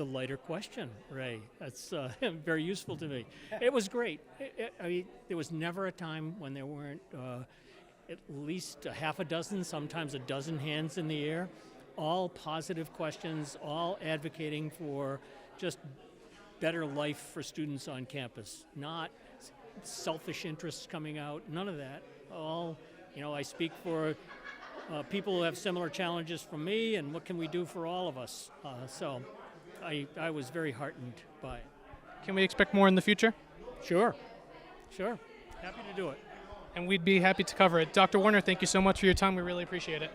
lighter question, Ray. That's very useful to me. It was great. There was never a time when there weren't at least a half a dozen, sometimes a dozen hands in the air, all positive questions, all advocating for just better life for students on campus, not selfish interests coming out, none of that. All, I speak for people who have similar challenges from me, and what can we do for all of us? So I was very heartened by it. Can we expect more in the future? Sure. Happy to do it. And we'd be happy to cover it. Dr. Warner, thank you so much for your time. We really appreciate it.